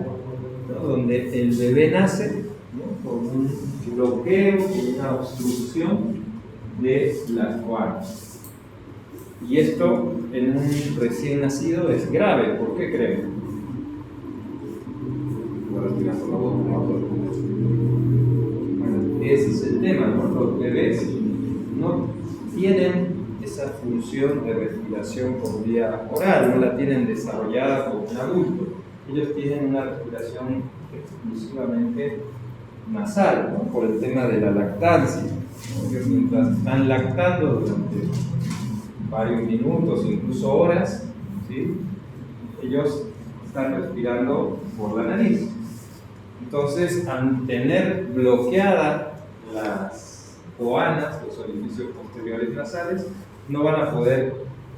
¿no?, donde el bebé nace, ¿no?, con un bloqueo y una obstrucción de las coanas. Y esto en un recién nacido es grave. ¿Por qué creen? Bueno, ese es el tema, ¿no? Los bebés no tienen esa función de respiración por vía oral, no la tienen desarrollada como un adulto. Ellos tienen una respiración exclusivamente nasal, ¿no?, por el tema de la lactancia. Ellos, mientras están lactando durante varios minutos, incluso horas, ¿sí?, ellos están respirando por la nariz. Entonces, al tener bloqueadas las coanas, los orificios posteriores nasales, no van a poder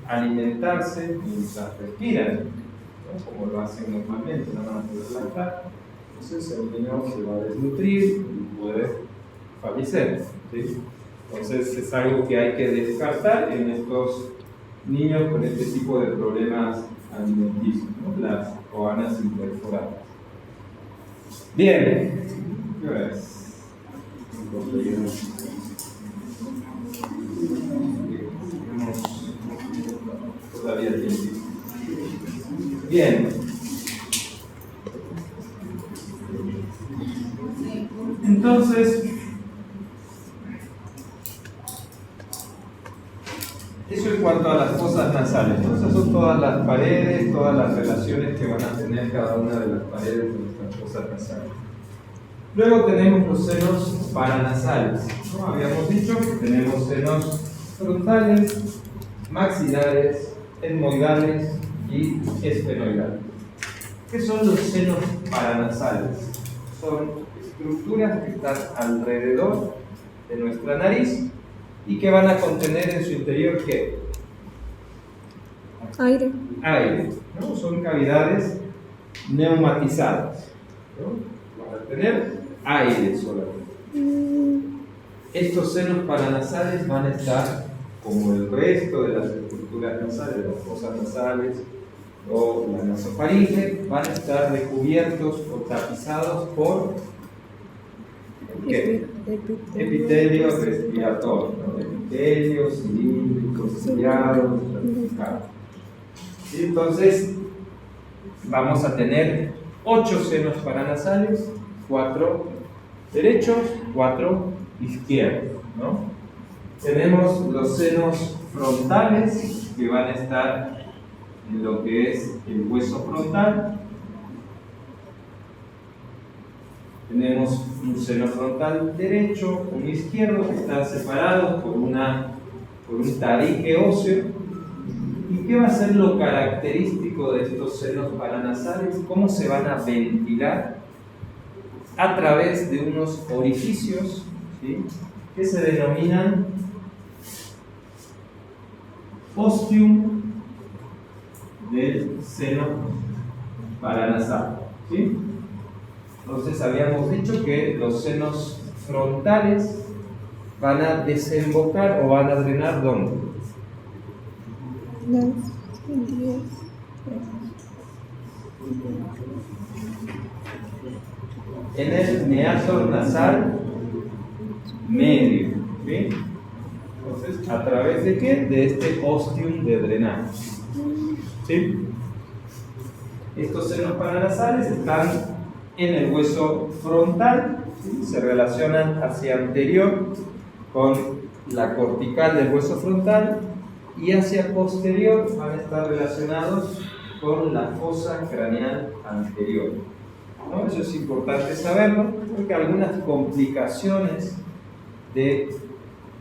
alimentarse mientras respiran, ¿no?, como lo hacen normalmente, no van a poder lactar. Entonces el niño se va a desnutrir y puede fallecer, ¿sí? Entonces es algo que hay que descartar en estos niños con este tipo de problemas alimenticios, ¿no?, las coanas imperforadas. Bien, ¿qué hora es? Tenemos todavía tiempo. Bien. Entonces, eso en cuanto a las fosas nasales. Esas son todas las paredes, todas las relaciones que van a tener cada una de las paredes de nuestras fosas nasales. Luego tenemos los senos paranasales, ¿no? Habíamos dicho que tenemos senos frontales, maxilares, etmoidales y esfenoidales. ¿Qué son los senos paranasales? Son estructuras que están alrededor de nuestra nariz y que van a contener en su interior ¿qué?
Aire.
Aire, ¿no? Son cavidades neumatizadas, ¿no? Van a tener aire solamente. Estos senos paranasales van a estar, como el resto de las estructuras nasales, las fosas nasales o la nasofaringe, van a estar recubiertos o tapizados por ¿qué? Epitelio respiratorio, ¿no? Epitelios cilíndricos, ciliados, ramificados. ¿Sí? Entonces, vamos a tener 8 senos paranasales, 4 derechos, 4 izquierdos, ¿no? Tenemos los senos frontales que van a estar en lo que es el hueso frontal. Tenemos un seno frontal derecho, un izquierdo, que están separados por un tabique óseo. ¿Y qué va a ser lo característico de estos senos paranasales? ¿Cómo se van a ventilar? A través de unos orificios, ¿sí?, que se denominan ostium del seno paranasal, ¿sí? Entonces habíamos dicho que los senos frontales van a desembocar o van a drenar ¿dónde?
Las 10.
En el meato nasal medio, ¿sí? Entonces, ¿a través de qué? De este ostium de drenaje, ¿sí? Estos senos paranasales están en el hueso frontal, ¿sí? Se relacionan hacia anterior con la cortical del hueso frontal y hacia posterior van a estar relacionados con la fosa craneal anterior, ¿no? Eso es importante saberlo porque algunas complicaciones de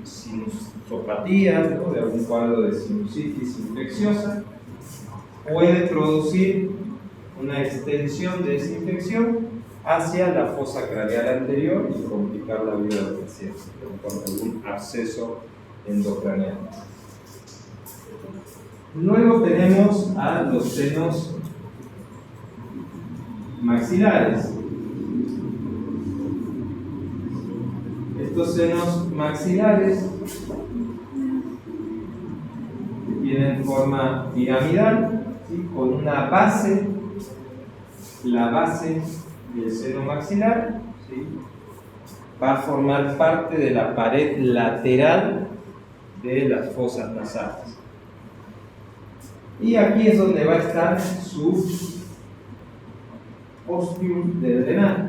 sinusopatías, ¿no?, de algún cuadro de sinusitis infecciosa, puede producir una extensión de esa infección hacia la fosa craneal anterior y complicar la vida del paciente con algún absceso endocraneal. Luego tenemos a los senos maxilares. Estos senos maxilares tienen forma piramidal, ¿sí?, con una base, la base del seno maxilar, ¿sí?, va a formar parte de la pared lateral de las fosas nasales. Y aquí es donde va a estar su ostium de drenaje.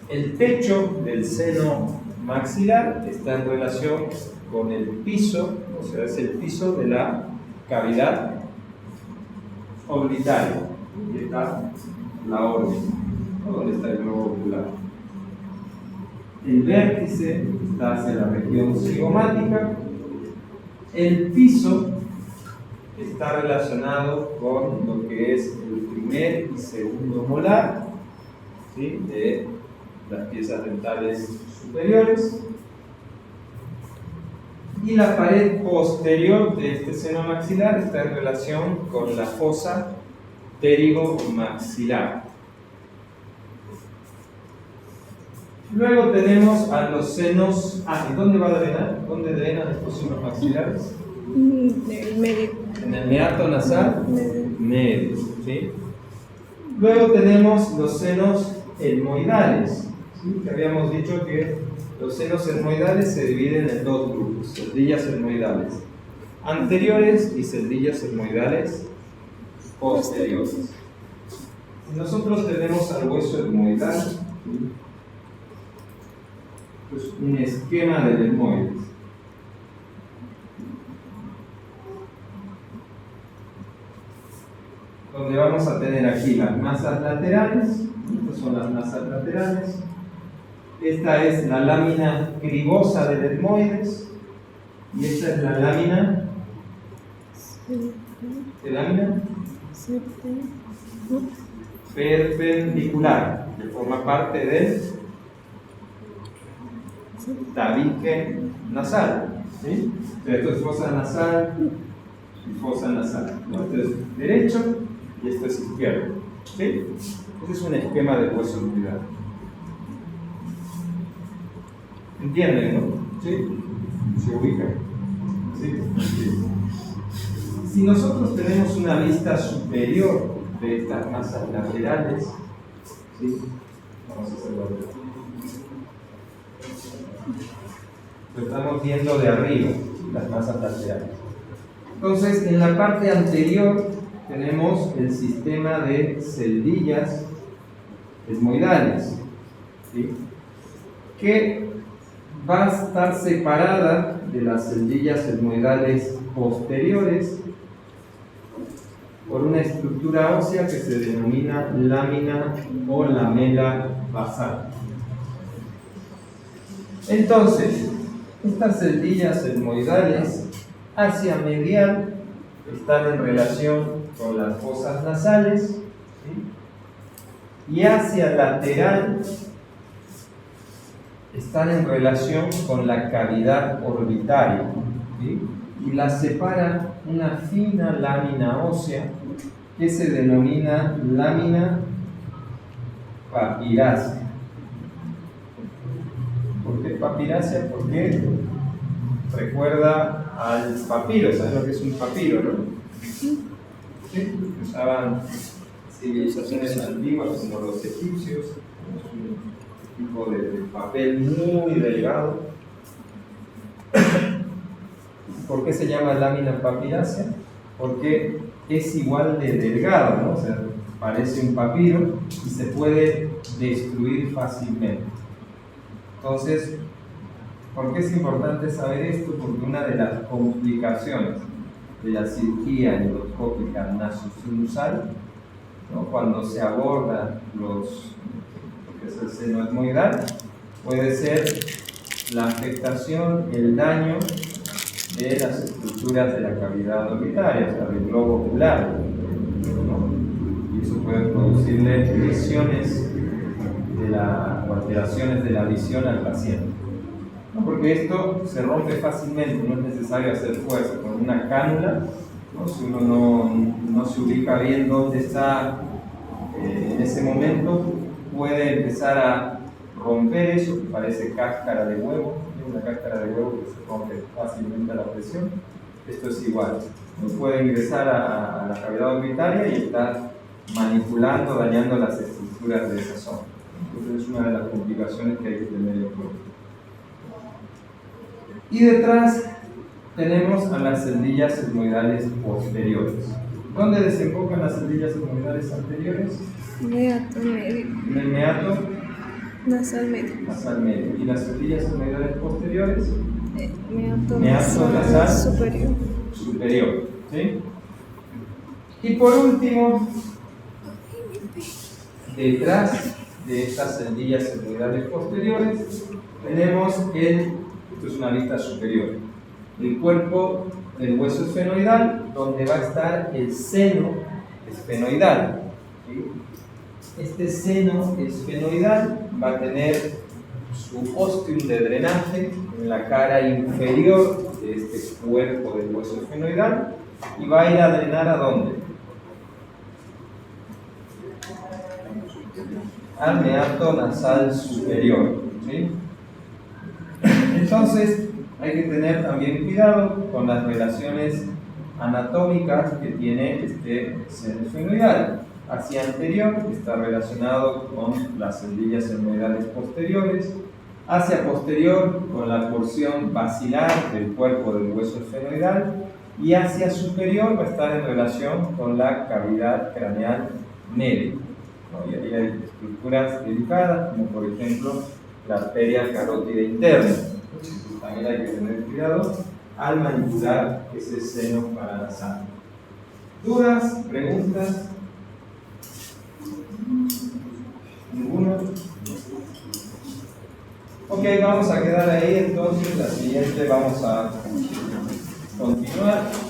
El techo del seno maxilar está en relación con el piso, o sea, es el piso de la cavidad orbitaria. Aquí está la órbita, ¿no?, donde está el globo ocular. El vértice está hacia la región cigomática. El piso está relacionado con lo que es el primer y segundo molar, ¿sí?, de las piezas dentales superiores. Y la pared posterior de este seno maxilar está en relación con la fosa pterigomaxilar. Luego tenemos a los senos. ¿Y dónde va a drenar? ¿Dónde drenan estos senos maxilares?
En el medio.
En el meato nasal medio, ¿sí? Luego tenemos los senos etmoidales, ¿sí?, que habíamos dicho que los senos etmoidales se dividen en dos grupos, celdillas etmoidales anteriores y celdillas etmoidales posteriores. Si nosotros tenemos al hueso etmoidal, pues un esquema del etmoides. Donde vamos a tener aquí las masas laterales, estas son las masas laterales. Esta es la lámina cribosa del etmoides y esta es la lámina. ¿Qué lámina? Perpendicular, que forma parte del tabique nasal. ¿Sí? Esto es fosa nasal y fosa nasal. Esto es derecho y esto es izquierdo. ¿Sí? Este es un esquema del hueso etmoidal. ¿Entienden, no? ¿Sí? ¿Se ubica? ¿Sí? Sí. Si nosotros tenemos una vista superior de estas masas laterales, ¿sí? Vamos a hacerlo aquí. Lo estamos viendo de arriba, las masas laterales. Entonces, en la parte anterior tenemos el sistema de celdillas etmoidales, ¿sí? Que va a estar separada de las celdillas etmoidales posteriores por una estructura ósea que se denomina lámina o lamela basal. Entonces, estas celdillas etmoidales hacia medial están en relación con las fosas nasales, ¿sí? Y hacia lateral están en relación con la cavidad orbitaria, ¿sí? Y las separa una fina lámina ósea que se denomina lámina papirácea. ¿Por qué papirácea? Porque recuerda al papiro. ¿Sabes lo que es un papiro, no? ¿Sí? Usaban civilizaciones antiguas como los egipcios, un tipo de papel muy delgado. ¿Por qué se llama lámina papirácea? Porque es igual de delgado, ¿no? O sea, parece un papiro y se puede destruir fácilmente. Entonces, ¿por qué es importante saber esto? Porque una de las complicaciones de la cirugía endoscópica nasosinusal, ¿no? Cuando se aborda lo que es el seno etmoidal, puede ser la afectación, el daño de las estructuras de la cavidad orbitaria, o sea, del globo ocular, ¿no? Y eso puede producirle lesiones o alteraciones de la visión al paciente. ¿No? Porque esto se rompe fácilmente, no es necesario hacer fuerza. Con una cánula, ¿no? Si uno no se ubica bien dónde está en ese momento, puede empezar a romper eso que parece cáscara de huevo, una cáscara de huevo que se rompe fácilmente a la presión. Esto es igual, uno puede ingresar a la cavidad orbitaria y estar manipulando, dañando las estructuras de esa zona. Entonces es una de las complicaciones que hay que tener en cuenta. Y detrás tenemos a las celdillas etmoidales posteriores. ¿Dónde desembocan las celdillas etmoidales anteriores?
Meato medio.
En el meato
Nasal medio.
nasal medio. ¿Y las celdillas etmoidales posteriores?
Meato
nasal
superior.
Superior. ¿Sí? Y por último, detrás de estas celdillas etmoidales posteriores tenemos esto es una vista superior, el cuerpo del hueso esfenoidal, donde va a estar el seno esfenoidal. ¿Sí? Este seno esfenoidal va a tener su ostium de drenaje en la cara inferior de este cuerpo del hueso esfenoidal y va a ir a drenar ¿a dónde? Al meato nasal superior. ¿Sí? Entonces hay que tener también cuidado con las relaciones anatómicas que tiene este seno esfenoidal. Hacia anterior está relacionado con las celdillas etmoidales posteriores, hacia posterior con la porción basilar del cuerpo del hueso esfenoidal y hacia superior va a estar en relación con la cavidad craneal media, ¿no? Y ahí hay estructuras delicadas, como por ejemplo la arteria carótida interna. Entonces, también hay que tener cuidado al manipular ese seno paranasal. ¿Dudas? ¿Preguntas? ¿Ninguno? Ok, vamos a quedar ahí entonces. La siguiente vamos a continuar.